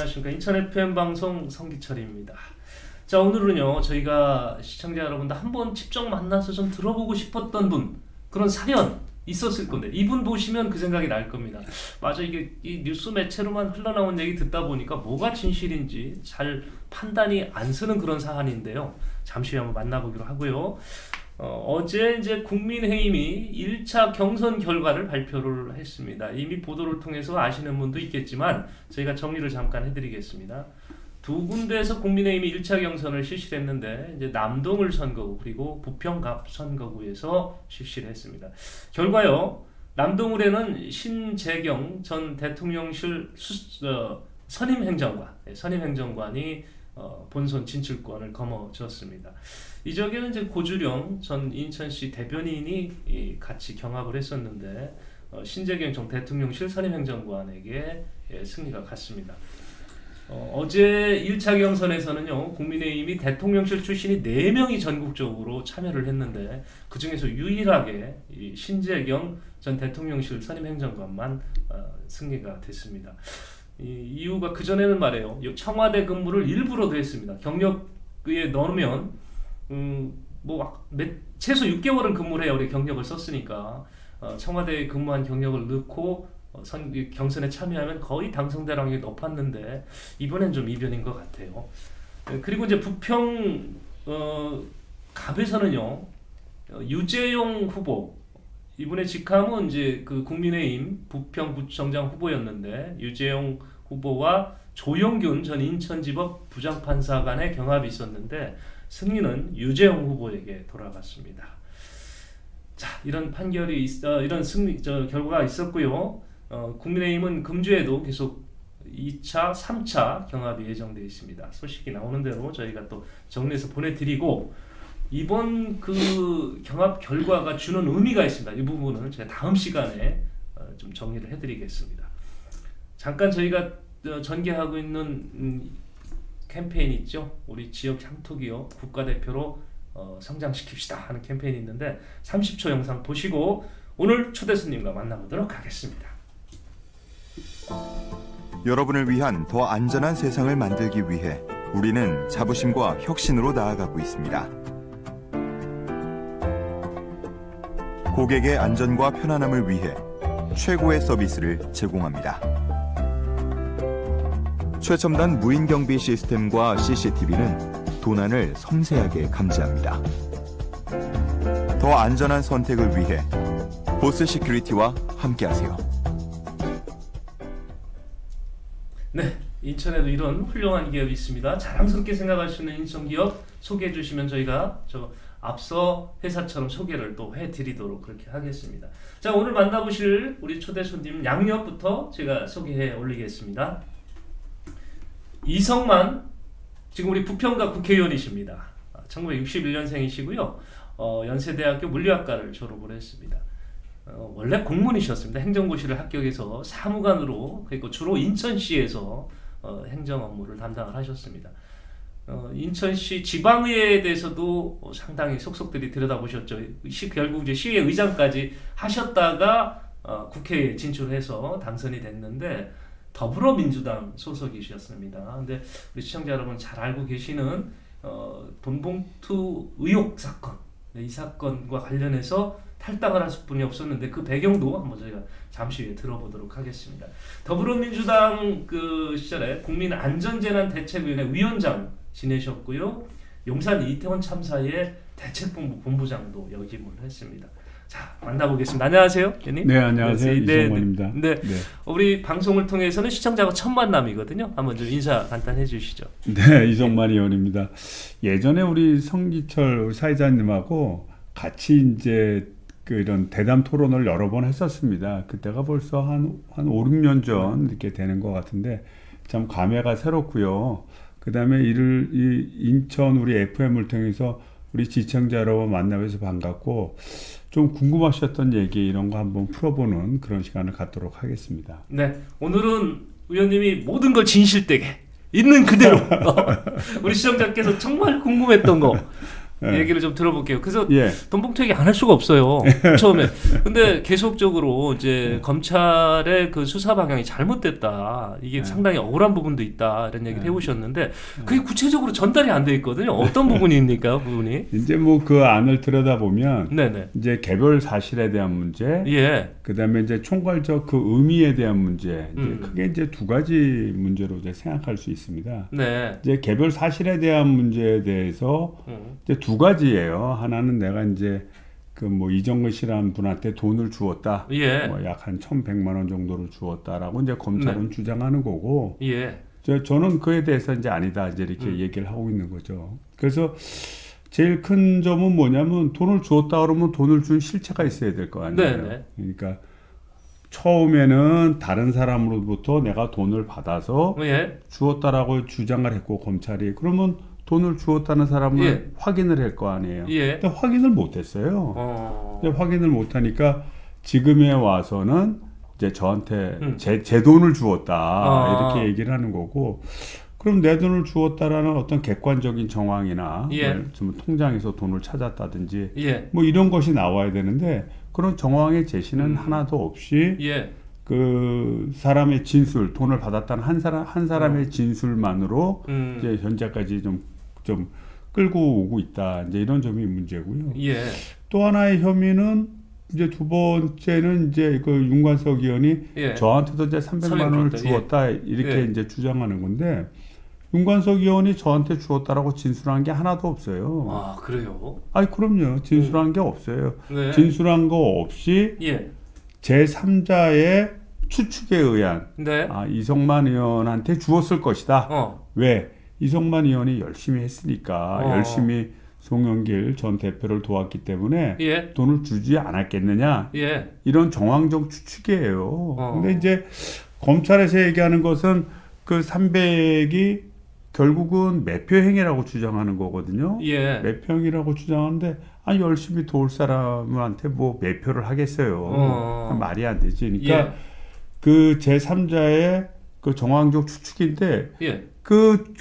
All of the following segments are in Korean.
안녕하십니까. 인천 FM 방송 성기철입니다. 자, 오늘은요 저희가 시청자 여러분들 한번 직접 만나서 좀 들어보고 싶었던 분, 그런 사연 있었을 건데 이분 보시면 그 생각이 날 겁니다. 맞아, 이게 이 뉴스 매체로만 흘러나온 얘기 듣다 보니까 뭐가 진실인지 잘 판단이 안 서는 그런 사안인데요. 잠시 후에 한번 만나보기로 하고요. 어제 이제 국민의힘이 1차 경선 결과를 발표를 했습니다. 이미 보도를 통해서 아시는 분도 있겠지만 저희가 정리를 잠깐 해드리겠습니다. 두 군데에서 국민의힘이 1차 경선을 실시를 했는데 이제 남동을 선거구 그리고 부평갑 선거구에서 실시를 했습니다. 결과요, 남동을에는 신재경 전 대통령실 선임행정관이 본선 진출권을 거머쥐었습니다. 이 지역에는 이제 고주령 전 인천시 대변인이 같이 경합을 했었는데 신재경 전 대통령실 선임행정관에게 승리가 갔습니다. 어제 1차 경선에서는요, 국민의힘이 대통령실 출신이 4명이 전국적으로 참여를 했는데 그 중에서 유일하게 이 신재경 전 대통령실 선임행정관만 승리가 됐습니다. 이 이유가 그전에는 말이에요, 청와대 근무를 일부러 했습니다. 경력에 넣으면 최소 6개월은 근무를 해야 우리 경력을 썼으니까 청와대에 근무한 경력을 넣고 경선에 참여하면 거의 당선될 확률이 높았는데 이번엔 좀 이변인 것 같아요. 그리고 이제 부평 갑에서는요, 유재용 후보, 이분의 직함은 이제 그 국민의힘 부평구청장 후보였는데 유재용 후보와 조영균 전 인천지법 부장판사 간의 경합이 있었는데 승리는 유재용 후보에게 돌아갔습니다. 자, 이런 판결이 이런 결과가 있었고요. 국민의힘은 금주에도 계속 2차, 3차 경합이 예정되어 있습니다. 소식이 나오는 대로 저희가 또 정리해서 보내드리고, 이번 그 경합 결과가 주는 의미가 있습니다. 이 부분은 제가 다음 시간에 좀 정리를 해드리겠습니다. 잠깐 저희가 전개하고 있는 캠페인 있죠. 우리 지역 향토기업 국가대표로 성장시킵시다 하는 캠페인이 있는데 30초 영상 보시고 오늘 초대 손님과 만나보도록 하겠습니다. 여러분을 위한 더 안전한 세상을 만들기 위해 우리는 자부심과 혁신으로 나아가고 있습니다. 고객의 안전과 편안함을 위해 최고의 서비스를 제공합니다. 최첨단 무인 경비 시스템과 CCTV는 도난을 섬세하게 감지합니다. 더 안전한 선택을 위해 보스 시큐리티와 함께하세요. 네, 인천에도 이런 훌륭한 기업이 있습니다. 자랑스럽게 생각할 수 있는 인천 기업 소개해 주시면 저희가 앞서 회사처럼 소개를 또 해드리도록 그렇게 하겠습니다. 자, 오늘 만나보실 우리 초대 손님 양옆부터 제가 소개해 올리겠습니다. 이성만, 지금 우리 부평갑 국회의원이십니다. 1961년생이시고요. 연세대학교 물리학과를 졸업을 했습니다. 원래 공무원이셨습니다. 행정고시를 합격해서 사무관으로, 그리고 주로 인천시에서 행정 업무를 담당을 하셨습니다. 인천시 지방의회에 대해서도 상당히 속속들이 들여다보셨죠. 결국 이제 시의회 의장까지 하셨다가 국회에 진출해서 당선이 됐는데 더불어민주당 소속이셨습니다. 근데 우리 시청자 여러분 잘 알고 계시는 돈봉투 의혹 사건, 이 사건과 관련해서 탈당을 할 수뿐이 없었는데 그 배경도 한번 저희가 잠시 후에 들어보도록 하겠습니다. 더불어민주당 그 시절에 국민안전재난대책위원회 위원장 지내셨고요. 용산 이태원 참사의 대책본부 본부장도 역임을 했습니다. 자, 만나보겠습니다. 안녕하세요, 의원님. 네, 안녕하세요. 네, 이성원입니다. 네. 우리 방송을 통해서는 시청자가 첫 만남이거든요. 한번 좀 인사 간단히 해주시죠. 네, 이성만 의원입니다. 예전에 우리 성기철 사회자님하고 같이 이제 이런 대담 토론을 여러 번 했었습니다. 그때가 벌써 한 5, 6년 전 이렇게 되는 것 같은데 참 감회가 새롭고요. 그 다음에 이 인천 우리 FM을 통해서 우리 시청자 여러분 만나뵈서 반갑고, 좀 궁금하셨던 얘기 이런 거 한번 풀어보는 그런 시간을 갖도록 하겠습니다. 네, 오늘은 의원님이 모든 걸 진실되게 있는 그대로 우리 시청자께서 정말 궁금했던 거 예. 얘기를 좀 들어볼게요. 그래서 예. 돈봉투 얘기 안 할 수가 없어요. 처음에. 근데 계속적으로 이제 검찰의 그 수사 방향이 잘못됐다. 이게 상당히 억울한 부분도 있다. 이런 얘기를 해오셨는데 그게 구체적으로 전달이 안 돼 있거든요. 어떤 부분입니까, 부분이? 이제 뭐 그 안을 들여다보면 네네. 이제 개별 사실에 대한 문제, 예. 그다음에 이제 총괄적 그 의미에 대한 문제, 이제 크게 이제 두 가지 문제로 이제 생각할 수 있습니다. 네. 이제 개별 사실에 대한 문제에 대해서 이제 두 가지예요. 하나는 내가 이제 그 뭐 이정근 씨라는 분한테 돈을 주었다. 예. 뭐 약 한 1,100만 원 정도를 주었다라고 이제 검찰은 주장하는 거고, 예. 저는 그에 대해서 이제 아니다 이제 이렇게 얘기를 하고 있는 거죠. 그래서 제일 큰 점은 뭐냐면 돈을 주었다 그러면 돈을 준 실체가 있어야 될 거 아니에요. 네네. 그러니까 처음에는 다른 사람으로부터 내가 돈을 받아서 예. 주었다라고 주장을 했고 검찰이 그러면 돈을 주었다는 사람을 예. 확인을 할 거 아니에요. 예. 근데 확인을 못했어요. 근데 확인을 못하니까 지금에 와서는 이제 저한테 제 돈을 주었다 이렇게 얘기를 하는 거고, 그럼 내 돈을 주었다라는 어떤 객관적인 정황이나 예. 뭐 좀 통장에서 돈을 찾았다든지 예. 뭐 이런 것이 나와야 되는데 그런 정황의 제시는 하나도 없이 예. 그 사람의 진술, 돈을 받았다는 한 사람의 진술만으로 이제 현재까지 좀 끌고 오고 있다. 이제 이런 점이 문제고요. 예. 또 하나의 혐의는 이제 두 번째는 이제 그 윤관석 의원이 예. 저한테도 이제 300만 원을 주었다 이렇게 예. 이제 주장하는 건데, 윤관석 의원이 저한테 주었다라고 진술한 게 하나도 없어요. 아, 그래요? 아니 그럼요. 진술한 게 없어요. 네. 진술한 거 없이 예. 제3자의 추측에 의한 네. 이성만 의원한테 주었을 것이다. 왜? 이성만 의원이 열심히 했으니까 열심히 송영길 전 대표를 도왔기 때문에 예. 돈을 주지 않았겠느냐. 예. 이런 정황적 추측이에요. 근데 이제 검찰에서 얘기하는 것은 그 300이 결국은 매표행위라고 주장하는 거거든요. 예. 매표행위라고 주장하는데 아니 열심히 도울 사람한테 뭐 매표를 하겠어요. 말이 안 되지. 그러니까 예. 그 제3자의 그 정황적 추측인데 예. 그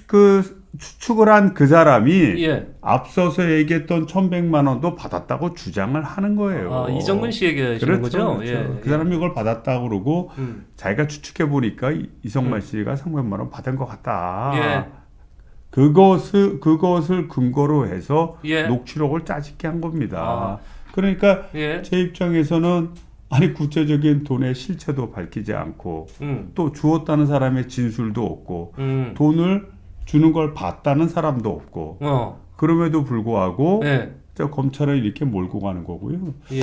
추측을 한 그 사람이 예. 앞서서 얘기했던 1,100만 원도 받았다고 주장을 하는 거예요. 아, 이정근 씨 얘기하시는 그렇죠, 거죠? 그렇죠. 예. 그 사람이 그걸 받았다고 그러고 자기가 추측해 보니까 이성만 씨가 300만 원 받은 것 같다. 예. 그것을 근거로 해서 예. 녹취록을 짜집게 한 겁니다. 아. 그러니까 예. 제 입장에서는 아니 구체적인 돈의 실체도 밝히지 않고 또 주었다는 사람의 진술도 없고 돈을 주는 걸 봤다는 사람도 없고 그럼에도 불구하고 예. 저 검찰을 이렇게 몰고 가는 거고요. 예.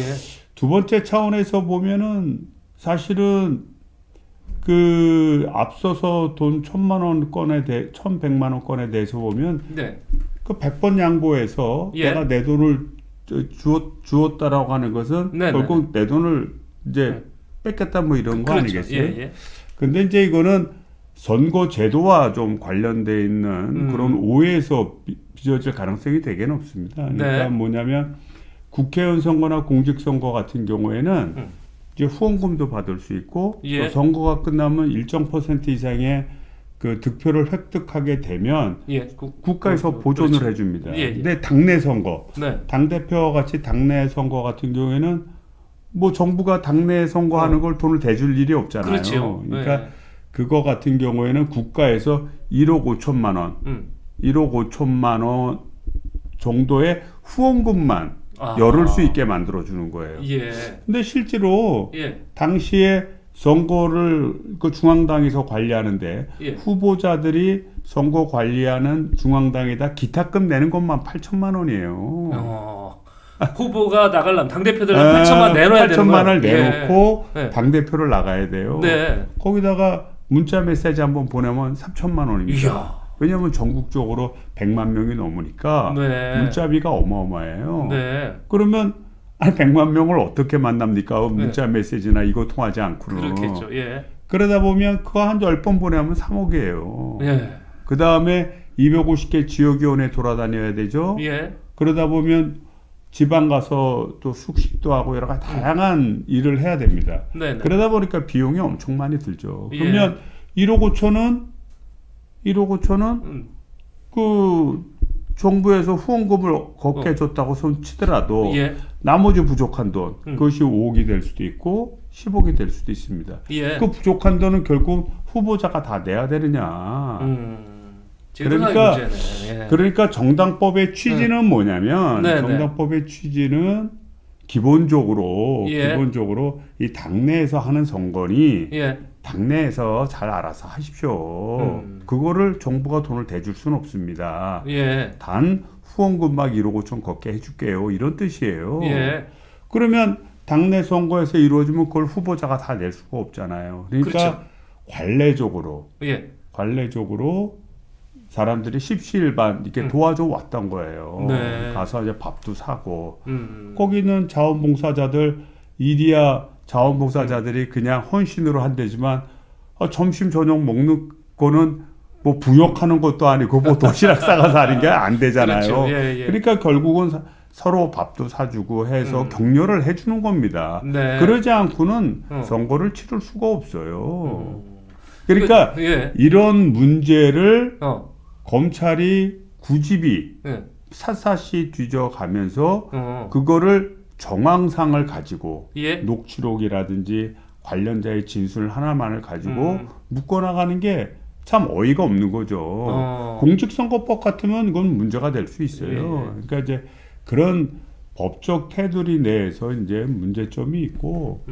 두 번째 차원에서 보면은 사실은 그 앞서서 돈 1,100만 원권에 대해서 보면 네. 그 100번 양보해서 예. 내가 내 돈을 주었다라고 하는 것은 네네. 결국 내 돈을 이제 뺏겠다 뭐 이런 거 그렇죠. 아니겠어요? 예, 예. 근데 이제 이거는 선거 제도와 좀 관련돼 있는 그런 오해에서 빚어질 가능성이 되게 높습니다. 그러니까 네. 뭐냐면 국회의원 선거나 공직선거 같은 경우에는 이제 후원금도 받을 수 있고 예. 또 선거가 끝나면 일정 % 이상의 그 득표를 획득하게 되면 예. 국가에서 보존을 그렇죠. 해줍니다. 예, 예. 근데 당내 선거, 네. 당대표와 같이 당내 선거 같은 경우에는 뭐 정부가 당내 선거하는 걸 돈을 대줄 일이 없잖아요. 그렇죠. 그러니까 네. 그거 같은 경우에는 국가에서 1억 5천만 원, 1억 5천만 원 정도의 후원금만 열을 수 있게 만들어주는 거예요. 예. 근데 실제로 예. 당시에 선거를 그 중앙당에서 관리하는데 예. 후보자들이 선거 관리하는 중앙당에다 기타금 내는 것만 8천만 원이에요. 후보가 나가려면 당대표들 8천만 내놔야 되는 거예요. 8천만 원을 내놓고 예. 당대표를 나가야 돼요. 네. 거기다가 문자 메시지 한번 보내면 3천만 원입니다. 이야. 왜냐하면 전국적으로 100만 명이 넘으니까 네. 문자비가 어마어마해요. 네. 그러면 아니 100만 명을 어떻게 만납니까? 문자 메시지나 이거 통하지 않고는. 그렇겠죠. 예. 그러다 보면 그거 한 10번 보내면 3억이에요. 예. 그 다음에 250개 지역위원회 돌아다녀야 되죠. 예. 그러다 보면 지방 가서 또 숙식도 하고 여러 가지 다양한 일을 해야 됩니다. 네네. 그러다 보니까 비용이 엄청 많이 들죠. 예. 그러면 1억 5천은 그 정부에서 후원금을 걷게 줬다고 손 치더라도 예. 나머지 부족한 돈 그것이 5억이 될 수도 있고 10억이 될 수도 있습니다. 예. 그 부족한 돈은 결국 후보자가 다 내야 되느냐. 제도상의 그러니까 문제네. 예. 그러니까 정당법의 취지는 뭐냐면 네, 정당법의 취지는 기본적으로 예. 이 당내에서 하는 선거니 예. 당내에서 잘 알아서 하십시오. 그거를 정부가 돈을 대줄 수는 없습니다. 예. 단 후원금 막 1억 5천 걷게 해줄게요. 이런 뜻이에요. 예. 그러면 당내 선거에서 이루어지면 그걸 후보자가 다 낼 수가 없잖아요. 그러니까 그렇죠. 관례적으로 사람들이 십시일반 이렇게 도와줘 왔던 거예요. 네. 가서 이제 밥도 사고 거기는 자원봉사자들 일이야 자원봉사자들이 그냥 헌신으로 한대지만 점심 저녁 먹는 거는 뭐 부역하는 것도 아니고 뭐 도시락 싸가서 하는 게 안 되잖아요. 그렇죠. 예, 예. 그러니까 결국은 서로 밥도 사주고 해서 격려를 해주는 겁니다. 네. 그러지 않고는 선거를 치를 수가 없어요. 그, 그러니까 예. 이런 문제를 어. 검찰이 구집이 예. 샅샅이 뒤져가면서 어. 그거를 정황상을 가지고 예. 녹취록이라든지 관련자의 진술 하나만을 가지고 묶어나가는 게 참 어이가 없는 거죠. 공직선거법 같으면 이건 문제가 될 수 있어요. 예. 그러니까 이제 그런 법적 테두리 내에서 이제 문제점이 있고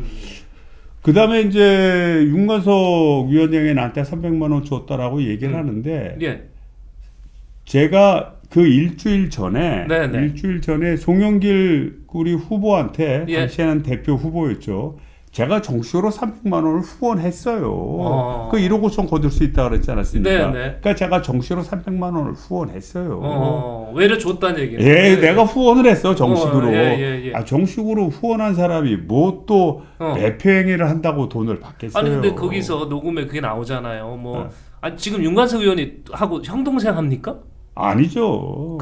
그 다음에 이제 윤관석 위원장이 나한테 300만 원 줬다라고 얘기를 하는데 예. 제가 그 일주일 전에 네네. 송영길 우리 후보한테 예. 당시에는 대표 후보였죠. 제가 정식으로 300만 원을 후원했어요. 그 1억 5천 거둘 수 있다 그랬지 않았습니까? 네네. 그러니까 제가 정식으로 300만 원을 후원했어요. 외려 줬다는 얘기는. 예, 내가 후원을 했어 정식으로. 예. 정식으로 후원한 사람이 뭐 또 매표행위를 한다고 돈을 받겠어요. 아니 근데 거기서 녹음에 그게 나오잖아요. 뭐 아니, 지금 윤관석 의원이 하고 형 동생 합니까? 아니죠.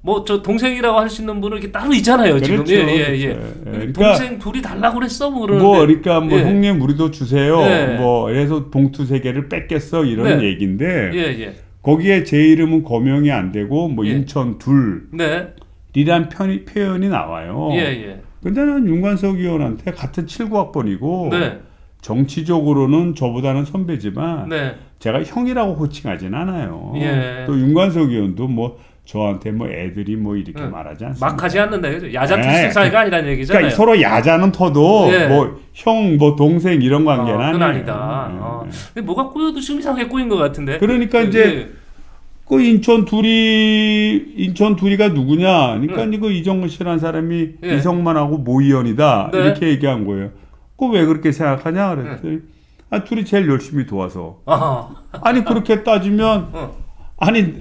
뭐 저 동생이라고 할 수 있는 분은 이렇게 따로 있잖아요. 지금. 그렇죠. 예. 그러니까 동생 둘이 달라고 그랬어 뭐 그러는데. 그러니까 예. 형님 우리도 주세요. 네. 뭐 그래서 봉투 3개를 뺏겠어 이런 네. 얘기인데 예. 거기에 제 이름은 거명이 안 되고 뭐 예. 인천 네. 둘이란 표현이 나와요. 예. 근데 난 윤관석 의원한테 같은 79학번이고 네. 정치적으로는 저보다는 선배지만 네. 제가 형이라고 호칭하진 않아요. 예. 또 윤관석 의원도 뭐 저한테 뭐 애들이 뭐 이렇게 말하지 않습니까? 막 하지 않는다. 그죠? 야자 필수 사이가 아니라는 얘기잖아요. 그러니까 서로 야자는 터도 예. 뭐 형, 뭐 동생 이런 관계는 그건 아니에요. 아니다. 근데 뭐가 꼬여도 좀 이상하게 꼬인 것 같은데. 그러니까 이제 그 인천 둘이가 누구냐? 그러니까 이거 이정근 씨라는 사람이 예. 이성만하고 모 의원이다 네. 이렇게 얘기한 거예요. 그 왜 그렇게 생각하냐? 그랬더니 둘이 제일 열심히 도와서. 아니 그렇게 따지면 아니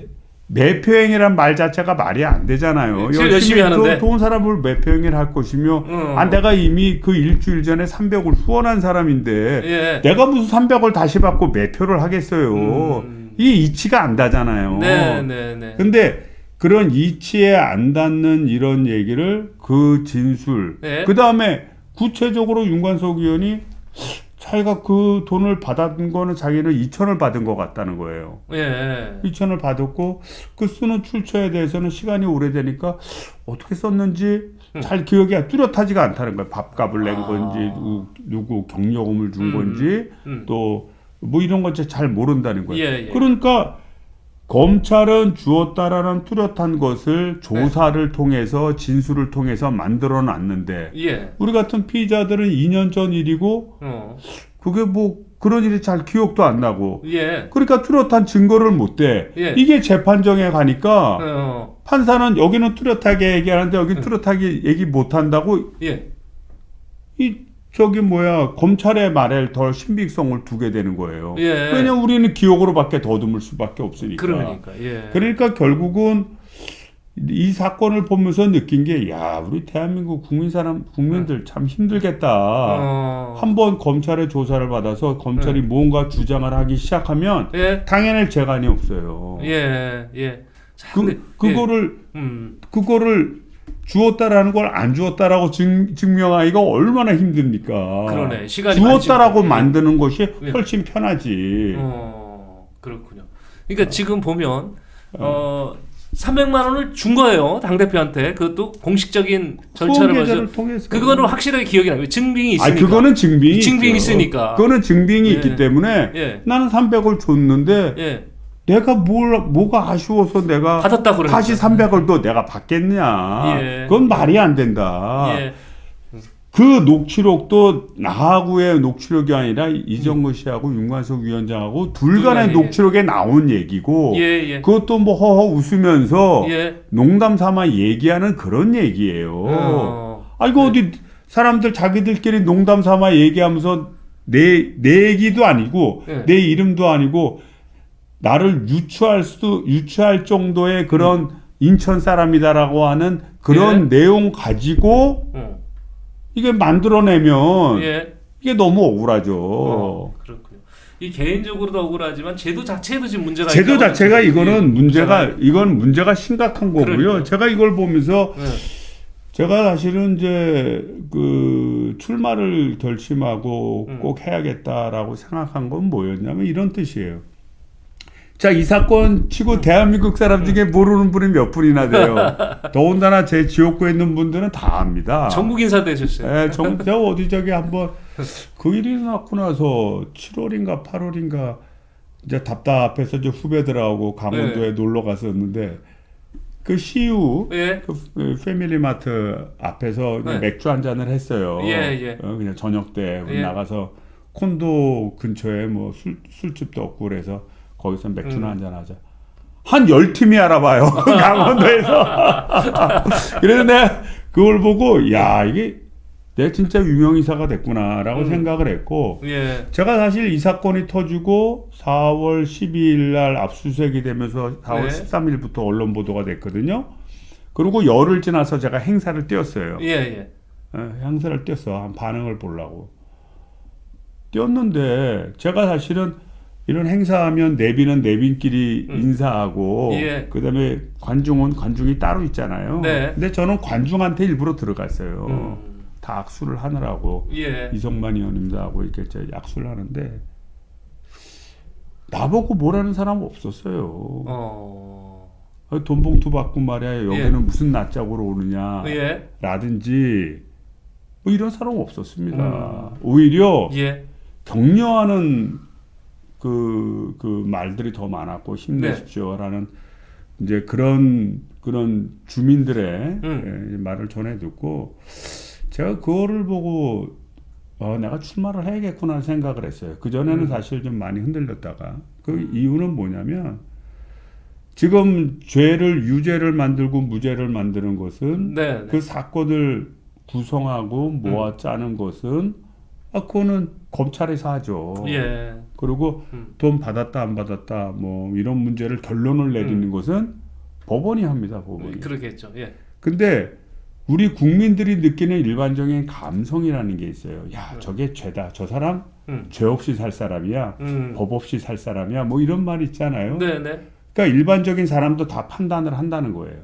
매표행위란 말 자체가 말이 안 되잖아요. 제일 열심히 하는데 좋은 사람을 매표행위를 할 것이며 내가 이미 그 일주일 전에 300을 후원한 사람인데 예. 내가 무슨 300을 다시 받고 매표를 하겠어요. 이게 이치가 안 닿잖아요. 네. 근데 그런 이치에 안 닿는 이런 얘기를 그 진술 네. 그 다음에 구체적으로 윤관석 의원이 자기가 그 돈을 받은 거는 자기는 2천을 받은 것 같다는 거예요. 예. 2천을 받았고 그 쓰는 출처에 대해서는 시간이 오래되니까 어떻게 썼는지 잘 기억이 뚜렷하지가 않다는 거예요. 밥값을 낸 건지 누구 경력금을 준 건지 또 뭐 이런 것 잘 모른다는 거예요. 예. 그러니까 검찰은 주었다라는 뚜렷한 것을 조사를 통해서 진술을 통해서 만들어 놨는데 예. 우리 같은 피의자들은 2년 전 일이고 그게 뭐 그런 일이 잘 기억도 안 나고 예. 그러니까 뚜렷한 증거를 못 대. 예. 이게 재판정에 가니까 판사는 여기는 뚜렷하게 얘기하는데 여기 뚜렷하게 얘기 못 한다고 예. 검찰의 말에 더 신빙성을 두게 되는 거예요. 예. 왜냐면 우리는 기억으로밖에 더듬을 수밖에 없으니까. 그러니까 결국은 이 사건을 보면서 느낀 게, 우리 대한민국 국민들 참 힘들겠다. 한번 검찰의 조사를 받아서 검찰이 뭔가 주장을 하기 시작하면 당연히 재간이 없어요. 자, 그거를 주었다라는 걸 안 주었다라고 증명하기가 얼마나 힘듭니까? 그러네. 시간이 주었다라고 많지. 만드는 것이 훨씬 편하지. 그렇군요. 그러니까 지금 보면 300만 원을 준 거예요. 당대표한테. 그것도 공식적인 절차를 후원 벌써. 계좌를 통해서. 그거는 확실하게 기억이 나요. 증빙이 있으니까. 그거는 증빙이 있죠. 있으니까. 그거는 증빙이 예. 있기 때문에 예. 나는 300을 줬는데 예. 내가 뭐가 아쉬워서 내가 받았다 그러니까. 다시 300을 또 내가 받겠냐. 예. 그건 말이 안 된다. 예. 그 녹취록도 나하고의 녹취록이 아니라 이정무 씨하고 윤관석 위원장하고 둘 간의 예. 녹취록에 나온 얘기고 예. 예. 그것도 뭐 허허 웃으면서 예. 농담 삼아 얘기하는 그런 얘기예요. 이거 어디 사람들 자기들끼리 농담 삼아 얘기하면서 내 얘기도 아니고 예. 내 이름도 아니고 나를 유추할 정도의 그런 인천 사람이다라고 하는 그런 내용 가지고 이게 만들어내면 예. 이게 너무 억울하죠. 그렇군요. 이 개인적으로도 억울하지만 제도 자체에도 지금 문제가 제도 있다고 자체가 생각해요. 이건 문제가 심각한 거고요. 그러니까요. 제가 이걸 보면서 예. 제가 사실은 이제 그 출마를 결심하고 꼭 해야겠다라고 생각한 건 뭐였냐면 이런 뜻이에요. 자, 이 사건 치고 대한민국 사람 중에 모르는 분이 몇 분이나 돼요. 더군다나 제 지역구에 있는 분들은 다 압니다. 전국 인사 되셨어요. 예, 제가 어디 저기 한번 그 일이 났고 나서 7월인가 8월인가 이제 답답해서 이제 후배들하고 강원도에 놀러 갔었는데 그 CU 예. 그 패밀리마트 앞에서 그냥 맥주 한 잔을 했어요. 예. 그냥 저녁 때 예. 나가서 콘도 근처에 뭐 술집도 없고 그래서 거기서 맥주나 한잔 하자. 한 10팀이 알아봐요. 강원도에서. 그래서 내가 그걸 보고 야 이게 내가 진짜 유명인사가 됐구나라고 생각을 했고 예. 제가 사실 이 사건이 터지고 4월 12일 날 압수수색이 되면서 4월 네. 13일부터 언론 보도가 됐거든요. 그리고 열흘 지나서 제가 행사를 띄웠어요. 예. 행사를 띄웠어. 한 반응을 보려고. 띄웠는데 제가 사실은 이런 행사하면 내비는 내빈끼리 인사하고 예. 그다음에 관중은 관중이 따로 있잖아요. 네. 근데 저는 관중한테 일부러 들어갔어요. 다 악수를 하느라고 예. 이성만 의원님들하고 이렇게 악수를 하는데 나보고 뭐라는 사람 없었어요. 돈 봉투 받고 말이야 여기는 예. 무슨 낯짝으로 오느냐 예. 라든지 뭐 이런 사람 없었습니다. 오히려 예. 격려하는 그 말들이 더 많았고 힘내십시오라는 이제 그런 주민들의 말을 전해 듣고 제가 그거를 보고 내가 출마를 해야겠구나 생각을 했어요. 그 전에는 사실 좀 많이 흔들렸다가 그 이유는 뭐냐면 지금 유죄를 만들고 무죄를 만드는 것은 네. 그 사건을 구성하고 모아 짜는 것은 그거는 검찰에서 하죠. 예. 그리고 돈 받았다 안 받았다 뭐 이런 문제를 결론을 내리는 것은 법원이 합니다. 법원이. 그러겠죠. 예. 근데 우리 국민들이 느끼는 일반적인 감성이라는 게 있어요. 야, 저게 죄다. 저 사람 죄 없이 살 사람이야. 법 없이 살 사람이야. 뭐 이런 말 있잖아요. 네. 그러니까 일반적인 사람도 다 판단을 한다는 거예요.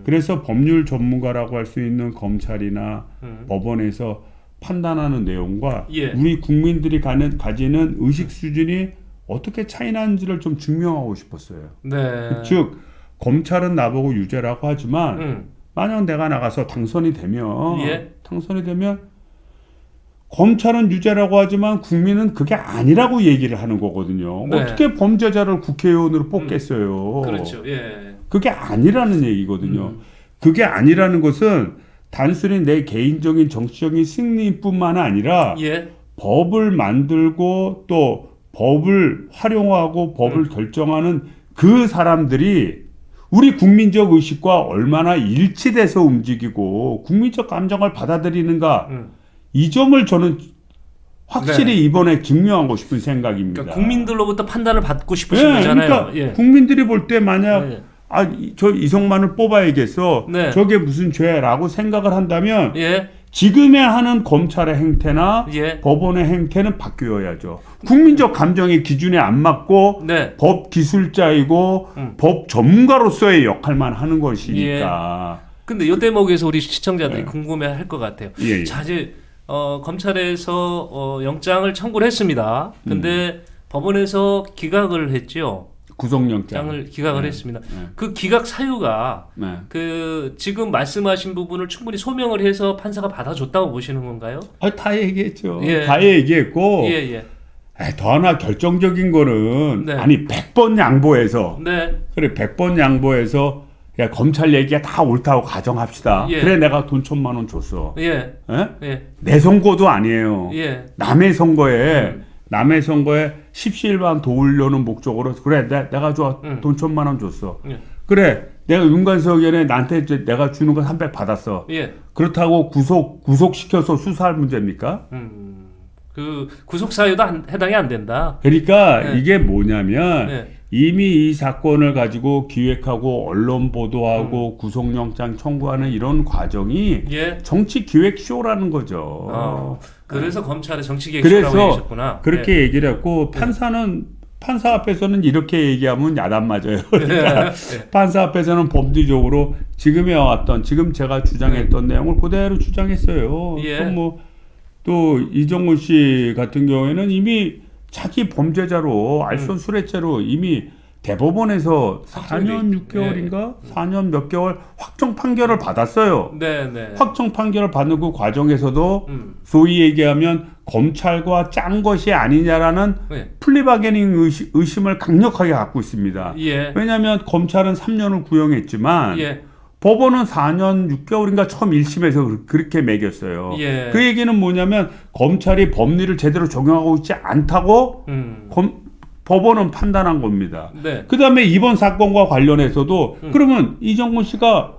그래서 법률 전문가라고 할 수 있는 검찰이나 법원에서 판단하는 내용과 예. 우리 국민들이 가지는 의식 수준이 어떻게 차이 나는지를 좀 증명하고 싶었어요. 네. 즉 검찰은 나보고 유죄라고 하지만 만약 내가 나가서 당선이 되면 검찰은 유죄라고 하지만 국민은 그게 아니라고 얘기를 하는 거거든요. 네. 어떻게 범죄자를 국회의원으로 뽑겠어요. 그렇죠. 예. 그게 아니라는 얘기거든요. 그게 아니라는 것은 단순히 내 개인적인 정치적인 승리뿐만 아니라 예. 법을 만들고 또 법을 활용하고 법을 결정하는 그 사람들이 우리 국민적 의식과 얼마나 일치돼서 움직이고 국민적 감정을 받아들이는가 이 점을 저는 확실히 이번에 증명하고 싶은 생각입니다. 그러니까 국민들로부터 판단을 받고 싶으신 거잖아요. 그러니까 예. 국민들이 볼 때 만약 저 이성만을 뽑아야겠어. 네. 저게 무슨 죄라고 생각을 한다면 예. 지금의 하는 검찰의 행태나 예. 법원의 행태는 바뀌어야죠. 국민적 감정의 기준에 안 맞고 네. 법 기술자이고 법 전문가로서의 역할만 하는 것이니까. 근데 이 대목에서 우리 시청자들이 궁금해할 것 같아요. 예. 자, 이제 검찰에서 영장을 청구를 했습니다. 근데 법원에서 기각을 했죠. 구속영장. 장을 기각을 네. 했습니다. 네. 그 기각 사유가 네. 그 지금 말씀하신 부분을 충분히 소명을 해서 판사가 받아줬다고 보시는 건가요? 다 얘기했죠. 예. 다 얘기했고 예. 더 하나 결정적인 거는 네. 아니 100번 양보해서 네. 그래 100번 양보해서 야 검찰 얘기가 다 옳다고 가정합시다. 예. 그래 내가 돈 1,000만 원 줬어. 예. 예? 예. 내 선거도 아니에요. 예. 남의 선거에 십시일반 도우려는 목적으로 그래 내가 줘 돈 1,000만 원 줬어. 예. 그래 내가 윤관석 의원에 나한테 이제 내가 주는 거 300 받았어. 예. 그렇다고 구속시켜서 수사할 문제입니까? 그 구속 사유도 해당이 안 된다. 그러니까 네. 이게 뭐냐면 네. 이미 이 사건을 가지고 기획하고 언론 보도하고 구속영장 청구하는 이런 과정이 예. 정치 기획 쇼라는 거죠. 그래서 검찰의 정치 개혁이라고 그래서 얘기하셨구나. 그렇게 얘기를 했고 판사 앞에서는 이렇게 얘기하면 야단 맞아요. 그러니까 판사 앞에서는 법리적으로 지금 제가 주장했던 내용을 그대로 주장했어요. 예. 또 이정훈 씨 같은 경우에는 이미 자기 범죄자로 알선술회죄로 이미 대법원에서 4년 6개월인가 4년 몇 개월 확정 판결을 받았어요. 네. 확정 판결을 받는 그 과정에서도 소위 얘기하면 검찰과 짠 것이 아니냐라는 네. 플리바게닝 의심을 강력하게 갖고 있습니다. 예. 왜냐하면 검찰은 3년을 구형했지만 예. 법원은 4년 6개월인가 처음 1심에서 그렇게 매겼어요. 예. 그 얘기는 뭐냐면 검찰이 법리를 제대로 적용하고 있지 않다고 법원은 판단한 겁니다. 네. 그 다음에 이번 사건과 관련해서도 그러면 이정훈 씨가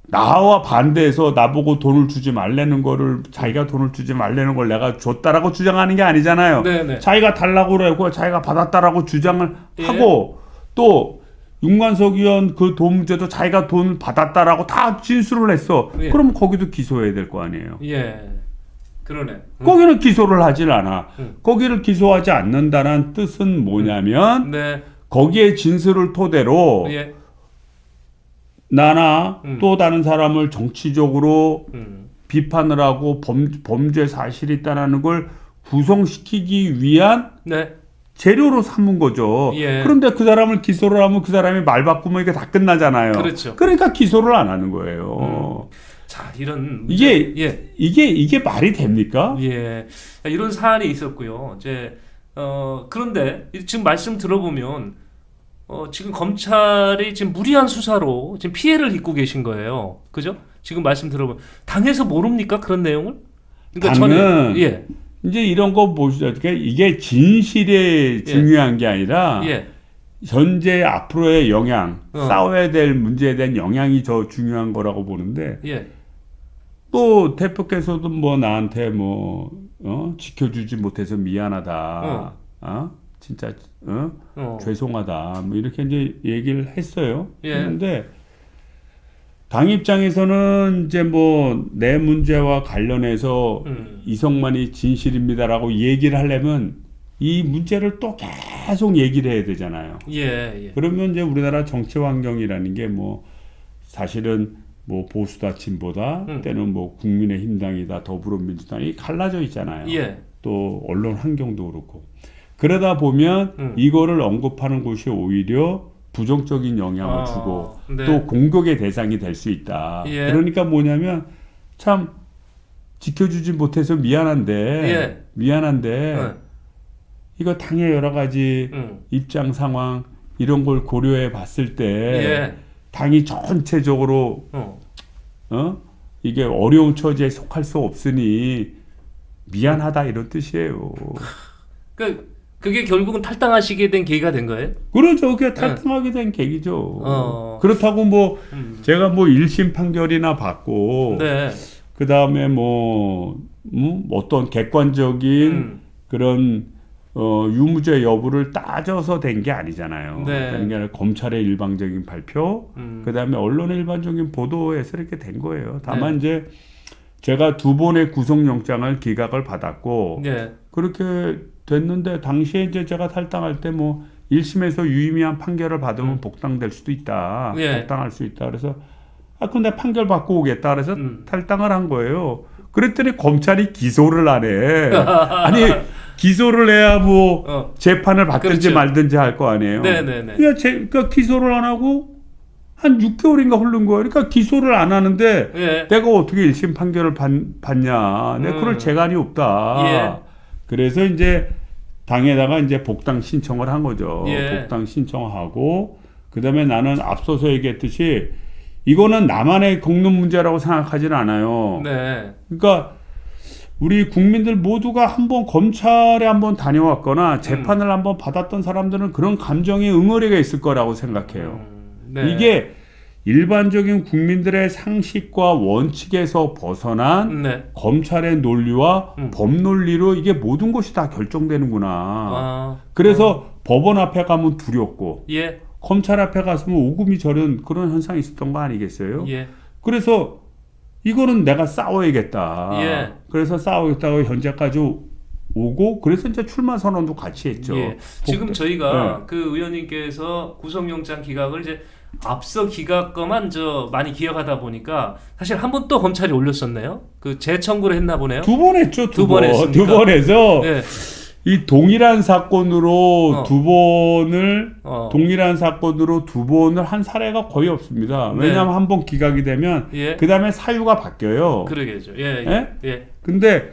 나와 반대해서 나보고 돈을 주지 말라는 거를 자기가 돈을 주지 말라는 걸 내가 줬다라고 주장하는 게 아니잖아요. 네네. 자기가 달라고 그러고 자기가 받았다라고 주장을 예. 하고 또 윤관석 의원 그 돈 문제도 자기가 돈 받았다라고 다 진술을 했어. 예. 그럼 거기도 기소해야 될 거 아니에요. 예. 그러네. 거기는 기소를 하질 않아. 음. 거기를 기소하지 않는다는 뜻은 뭐냐면 네. 거기에 진술을 토대로 예. 나나 또 다른 사람을 정치적으로 음. 비판을 하고 범죄 사실이 있다는 걸 구성시키기 위한 네. 재료로 삼은 거죠. 예. 그런데 그 사람을 기소를 하면 그 사람이 말 바꾸면 이게 다 끝나잖아요. 그렇죠. 그러니까 기소를 안 하는 거예요. 자, 이런 이게 예. 이게 말이 됩니까? 예. 이런 사안이 있었고요. 이제 그런데 지금 말씀 들어보면 지금 검찰이 지금 무리한 수사로 지금 피해를 입고 계신 거예요. 그죠? 지금 말씀 들어보면 당에서 모릅니까? 그런 내용을? 그러니까 당은 예. 이제 이런 거 보시죠. 이게 진실에 중요한 게 아니라 예. 현재 앞으로의 영향, 어. 싸워야 될 문제에 대한 영향이 더 중요한 거라고 보는데 예. 또 대표께서도 뭐 나한테 지켜주지 못해서 미안하다. 진짜 죄송하다. 뭐 이렇게 이제 얘기를 했어요. 예. 그런데 당 입장에서는 이제 뭐 내 문제와 관련해서 이성만이 진실입니다라고 얘기를 하려면 이 문제를 또 계속 얘기를 해야 되잖아요. 예. 그러면 이제 우리나라 정치 환경이라는 게 뭐 사실은 뭐 보수다 진보다 때는 뭐 국민의힘당이다 더불어민주당이 갈라져 있잖아요. 예. 또 언론 환경도 그렇고 그러다 보면 이거를 언급하는 곳이 오히려 부정적인 영향을 주고 네. 또 공격의 대상이 될 수 있다. 예. 그러니까 뭐냐면 참 지켜주지 못해서 미안한데 이거 당의 여러 가지 입장 상황 이런 걸 고려해 봤을 때 예. 당이 전체적으로 이게 어려운 처지에 속할 수 없으니 미안하다 이런 뜻이에요. 그게 결국은 탈당하시게 된 계기가 된 거예요? 그렇죠. 그게 탈당하게 된 계기죠. 그렇다고 뭐 제가 뭐 1심 판결이나 받고 네. 그 다음에 어떤 객관적인 그런 유무죄 여부를 따져서 된 게 아니잖아요. 네. 그러니까 검찰의 일방적인 발표, 그 다음에 언론의 일반적인 보도에서 이렇게 된 거예요. 다만 이제 제가 2번의 구속영장을 기각을 받았고 네. 그렇게 됐는데 당시에 이제 제가 탈당할 때 뭐 1심에서 유의미한 판결을 받으면 복당될 수도 있다. 예. 복당할 수 있다. 그래서 근데 판결 받고 오겠다. 그래서 탈당을 한 거예요. 그랬더니 검찰이 기소를 안 해. 아니 기소를 해야 뭐 재판을 받든지 그렇죠. 말든지 할 거 아니에요. 네네네. 그러니까 기소를 안 하고 한 6개월인가 흐른 거예요. 그러니까 기소를 안 하는데 예. 내가 어떻게 1심 판결을 받냐. 내가 그럴 재간이 없다. 예. 그래서 이제 당에다가 이제 복당 신청을 한 거죠. 예. 복당 신청하고 그다음에 나는 앞서서 얘기했듯이 이거는 나만의 겪는 문제라고 생각하지는 않아요. 네. 그러니까 우리 국민들 모두가 한번 검찰에 한번 다녀왔거나 재판을 한번 받았던 사람들은 그런 감정의 응어리가 있을 거라고 생각해요. 네. 이게 일반적인 국민들의 상식과 원칙에서 벗어난 네. 검찰의 논리와 법 논리로 이게 모든 것이 다 결정되는구나. 아. 그래서 법원 앞에 가면 두렵고 예. 검찰 앞에 갔으면 오금이 저런 그런 현상이 있었던 거 아니겠어요? 예. 그래서 이거는 내가 싸워야겠다. 예. 그래서 싸우겠다고 현재까지 오고 그래서 이제 출마 선언도 같이 했죠. 예. 지금 저희가 네. 그 의원님께서 구속영장 기각을 이제 앞서 기각 거만 많이 기억하다 보니까 사실 한 번 또 검찰이 올렸었네요. 그 재청구를 했나 보네요. 두 번 했죠. 두 번 했습니까? 두 번 해서 예. 이 동일한 사건으로 동일한 사건으로 두 번을 한 사례가 거의 없습니다. 왜냐하면 한 번 기각이 되면 예. 그 다음에 사유가 바뀌어요. 그러게죠. 예. 예? 예. 근데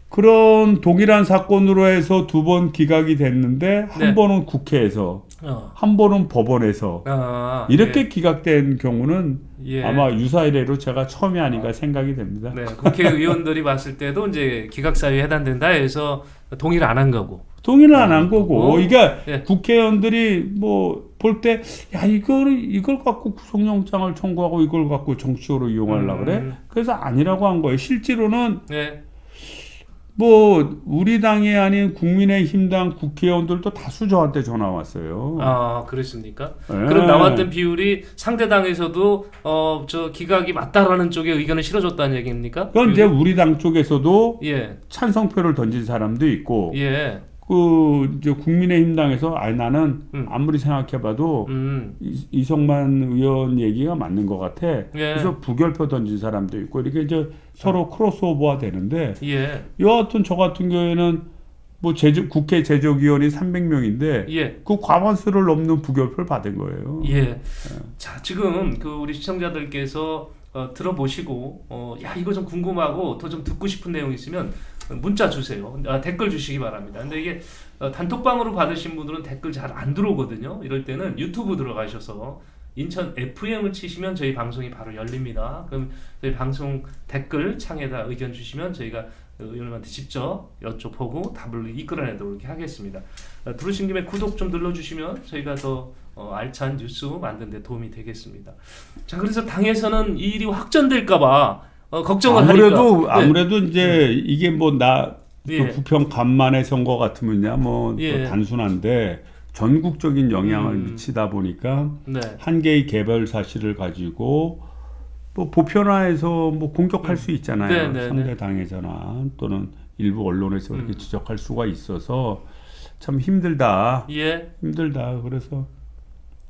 그런 동일한 사건으로 해서 두 번 기각이 됐는데 한 네. 번은 국회에서 한 번은 법원에서 아, 이렇게 기각된 경우는 예. 아마 유사이례로 제가 처음이 아닌가 생각이 됩니다. 네, 국회의원들이 봤을 때도 이제 기각 사유에 해당된다 해서 동의를 안 한 거고. 동의를 안 한 거고, 그러니까 예. 국회의원들이 뭐 볼 때 야 이걸 갖고 구속영장을 청구하고 이걸 갖고 정치적으로 이용하려고 그래? 그래서 아니라고 한 거예요. 실제로는 네. 뭐 우리 당이 아닌 국민의힘당 국회의원들도 다수 저한테 전화 왔어요. 아, 그렇습니까? 네. 그럼 나왔던 비율이 상대 당에서도 저 기각이 맞다라는 쪽에 의견을 실어줬다는 얘기입니까? 그건 이제 우리 당 쪽에서도 예. 찬성표를 던진 사람도 있고, 예. 그 이제 국민의힘당에서 나는 아무리 생각해봐도 이성만 의원 얘기가 맞는 것 같아. 예. 그래서 부결표 던진 사람도 있고 이렇게 이제 서로 크로스오버가 되는데 예. 여하튼 저 같은 경우에는 뭐 국회 제적위원이 300명인데 예. 그 과반수를 넘는 부결표를 받은 거예요. 예. 자, 지금 그 우리 시청자들께서 들어보시고 야 이거 좀 궁금하고 더 좀 듣고 싶은 내용 있으면 문자 주세요. 댓글 주시기 바랍니다. 근데 이게 단톡방으로 받으신 분들은 댓글 잘 안 들어오거든요. 이럴 때는 유튜브 들어가셔서 인천 FM을 치시면 저희 방송이 바로 열립니다. 그럼 저희 방송 댓글 창에다 의견 주시면 저희가 의원님한테 직접 여쭤보고 답을 이끌어내도록 이렇게 하겠습니다. 들으신 김에 구독 좀 눌러주시면 저희가 더 알찬 뉴스 만드는 데 도움이 되겠습니다. 자, 그래서 당에서는 이 일이 확전될까봐 걱정을 하니까. 아무래도 이제 이게 뭐 예. 부평 간만의 선거 같으면야 뭐 예. 단순한데 전국적인 영향을 미치다 보니까 네. 한 개의 개별 사실을 가지고 뭐 보편화해서 뭐 공격할 수 있잖아요. 네, 네, 상대 당에서나 또는 일부 언론에서 그렇게 지적할 수가 있어서 참 힘들다. 예. 힘들다. 그래서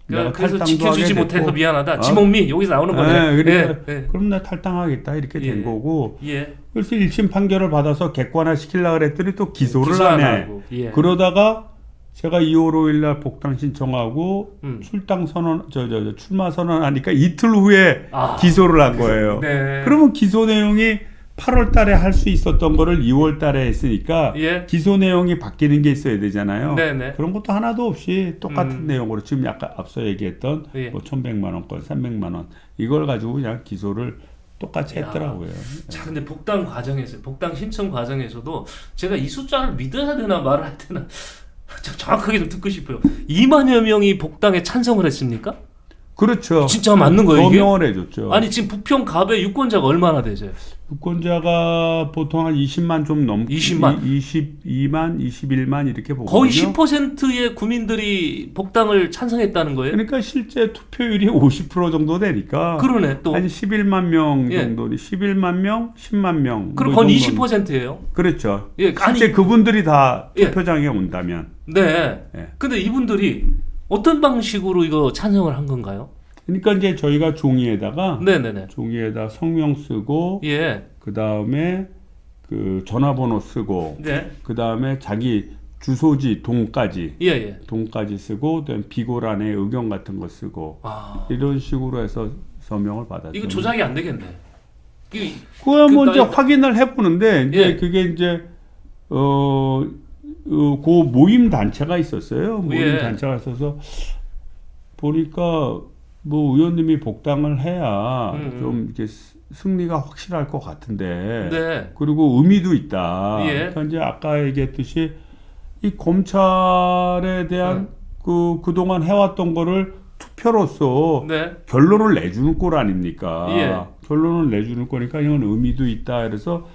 그래서 지켜주지 못해서 미안하다. 지목미 여기서 나오는 거네. 그러니까 예. 그럼 나 탈당하겠다 이렇게 된 거고. 예. 그래서 1심 판결을 받아서 객관화 시키려고 그랬더니 또 기소를 안 하네. 하고. 예. 그러다가 제가 2월 5일 날 복당 신청하고 출마 선언하니까 이틀 후에 기소를 한 거예요. 네. 그러면 기소 내용이 8월 달에 할 수 있었던 거를 2월 달에 했으니까 예. 기소 내용이 바뀌는 게 있어야 되잖아요. 네네. 그런 것도 하나도 없이 똑같은 내용으로 지금 약간 앞서 얘기했던 예. 뭐 1,100만 원권, 300만 원 이걸 가지고 그냥 기소를 똑같이 했더라고요. 자, 근데 복당 신청 과정에서도 제가 이 숫자를 믿어야 되나 말아야 해야 되나 정확하게 좀 듣고 싶어요. 2만여 명이 복당에 찬성을 했습니까? 그렇죠. 진짜 맞는 거예요, 이게? 서명을 해줬죠. 아니 지금 부평 갑의 유권자가 얼마나 되세요? 유권자가 보통 한 20만 좀 넘고 20만? 22만, 21만 이렇게 보거든요. 거의 10%의 국민들이 복당을 찬성했다는 거예요? 그러니까 실제 투표율이 50% 정도 되니까 그러네 또. 한 11만 명 예. 정도니 11만 명, 10만 명. 그럼 뭐 거의 이 정도는. 20%예요. 그렇죠. 예, 실제 그분들이 다 예. 투표장에 온다면. 네. 예. 근데 이분들이 어떤 방식으로 이거 찬성을 한 건가요? 그러니까 이제 저희가 종이에다가 네네네. 성명 쓰고 예. 그 다음에 그 전화번호 쓰고 네. 그 다음에 자기 주소지 동까지 예, 예. 동까지 쓰고 그다음에 비고란에 의견 같은 거 쓰고 아, 이런 식으로 해서 서명을 받았죠. 이거 조작이 안 되겠네. 그거 뭐 이제 나이- 확인을 해보는데 이제 예. 그게 이제 그 모임 단체가 있었어요. 모임 예. 단체가 있어서 보니까 뭐 의원님이 복당을 해야 좀 이렇게 승리가 확실할 것 같은데 네. 그리고 의미도 있다. 예. 그러니까 이제 아까 얘기했듯이 이 검찰에 대한 그동안 해왔던 거를 투표로서 네. 결론을 내주는 꼴 아닙니까? 예. 결론을 내주는 거니까 이건 의미도 있다. 그래서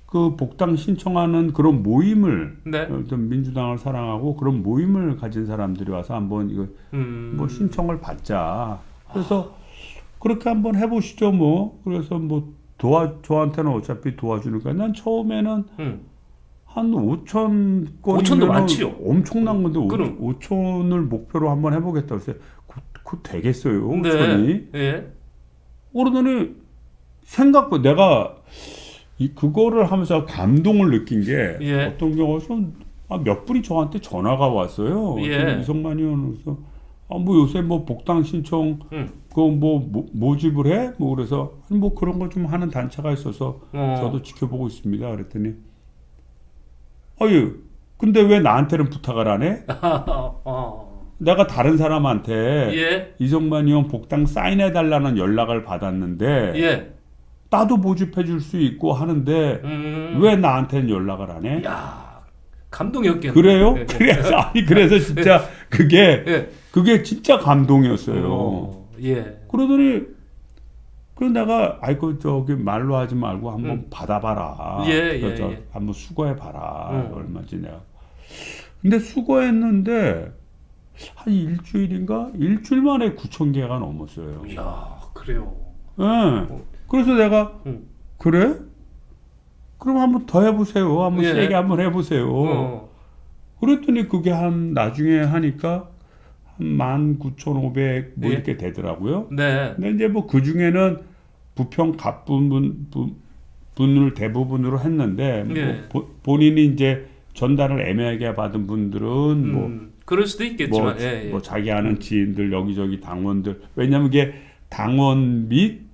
그 복당 신청하는 그런 모임을 네. 좀 민주당을 사랑하고 그런 모임을 가진 사람들이 와서 한번 이거 뭐 신청을 받자. 그래서 그렇게 한번 해보시죠 뭐. 그래서 뭐 저한테는 어차피 도와주니까 난 처음에는 한 5천 건이면 5천도 많지요. 엄청난 건데 그럼. 5천을 목표로 한번 해보겠다 그랬어요. 그거 되겠어요? 네. 5천이? 예. 그러더니 생각보다 내가 그거를 하면서 감동을 느낀 게 예. 어떤 경우는 몇 분이 저한테 전화가 왔어요. 예. 이성만 의원으로서 뭐 요새 뭐 복당 신청 그거 뭐 모집을 해? 뭐 그래서 뭐 그런 거 좀 하는 단체가 있어서 저도 지켜보고 있습니다. 그랬더니 어유 근데 왜 나한테는 부탁을 안 해? 내가 다른 사람한테 예. 이성만 의원 복당 사인해 달라는 연락을 받았는데 예. 나도 모집해 줄 수 있고 하는데 왜 나한테는 연락을 안 해? 야, 감동이었겠네. 그래요? 예. 그래서 진짜 그게 예. 그게 진짜 감동이었어요. 예. 그러더니 내가 아이고 저기 말로 하지 말고 한번 받아봐라. 예, 그래서 예. 한번 수거해봐라. 얼마인지 내가. 근데 수거했는데 한 일주일 만에 9천 개가 넘었어요. 이야, 그래요. 예. 그래서 내가 그래? 그럼 한번 더 해보세요. 한번 예. 세게 한번 해보세요. 그랬더니 그게 나중에 하니까 한 19,500 뭐 예. 이렇게 되더라고요. 네. 근데 이제 뭐 그 중에는 부평 분을 대부분으로 했는데 예. 뭐 본인이 이제 전달을 애매하게 받은 분들은 뭐 그럴 수도 있겠지만, 뭐, 예, 예. 뭐 자기 아는 지인들 여기저기 당원들 왜냐면 이게 당원 및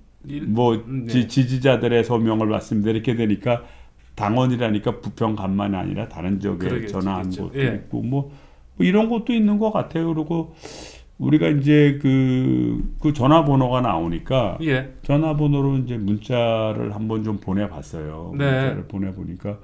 뭐 네. 지지자들의 서명을 받습니다 이렇게 되니까 당원이라니까 부평간만이 아니라 다른 지역에 그러겠죠, 전화한 그렇죠. 것도 예. 있고 뭐 이런 것도 있는 것 같아요. 그리고 우리가 이제 그 전화번호가 나오니까 예. 전화번호로 이제 문자를 한번 좀 보내봤어요. 네. 문자를 보내보니까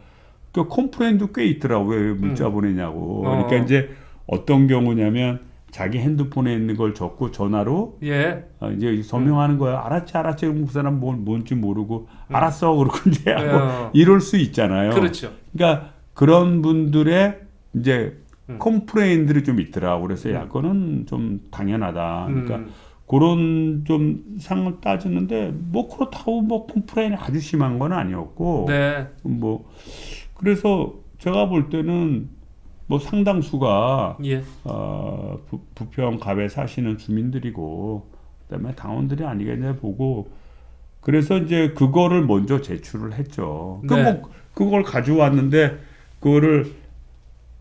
그 컴플레인도 꽤 있더라고요. 왜 문자 보내냐고. 그러니까 이제 어떤 경우냐면 자기 핸드폰에 있는 걸 적고 전화로 예. 이제 서명하는 거야. 알았지. 그럼 그 사람 뭔지 모르고 알았어. 그러고 이제 하고 이럴 수 있잖아요. 그렇죠. 그러니까 그런 분들의 이제 컴플레인들이 좀 있더라고. 그래서 야, 그거는 좀 당연하다. 그러니까 그런 좀 상을 따지는데 뭐 그렇다고 뭐 컴플레인이 아주 심한 건 아니었고 네. 뭐 그래서 제가 볼 때는 뭐 상당수가 예. 부평 갑에 사시는 주민들이고 그다음에 당원들이 아니겠냐 보고 그래서 이제 그거를 먼저 제출을 했죠. 네. 뭐 그걸 가져왔는데 그거를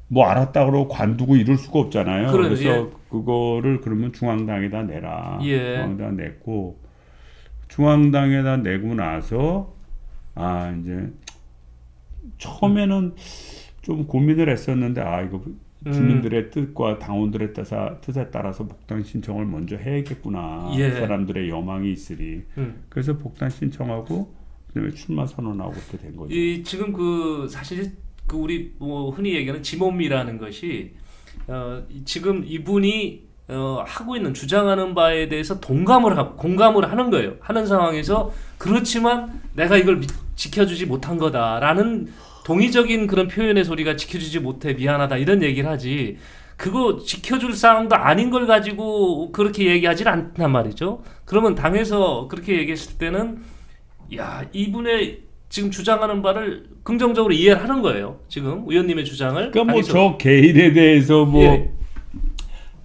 뭐 알았다 그러고 관두고 이럴 수가 없잖아요. 그래서 예. 그거를 그러면 중앙당에다 내라. 예. 중앙당에다 냈고 중앙당에다 내고 나서 이제 처음에는 좀 고민을 했었는데 이거 주민들의 뜻과 당원들의 뜻에 따라서 복당 신청을 먼저 해야겠구나. 예. 사람들의 여망이 있으리. 그래서 복당 신청하고 그다음에 출마 선언하고 그렇게 된 거죠. 지금 사실 우리 뭐 흔히 얘기하는 지몸이라는 것이 지금 이분이 하고 있는 주장하는 바에 대해서 공감을 하는 거예요. 하는 상황에서 그렇지만 내가 이걸 지켜주지 못한 거다라는 동의적인 그런 표현의 소리가 지켜주지 못해 미안하다 이런 얘기를 하지 그거 지켜줄 상황도 아닌 걸 가지고 그렇게 얘기하지는 않단 말이죠. 그러면 당에서 그렇게 얘기했을 때는 야 이분의 지금 주장하는 바를 긍정적으로 이해를 하는 거예요. 지금 의원님의 주장을. 그러니까 뭐 저 개인에 대해서 예.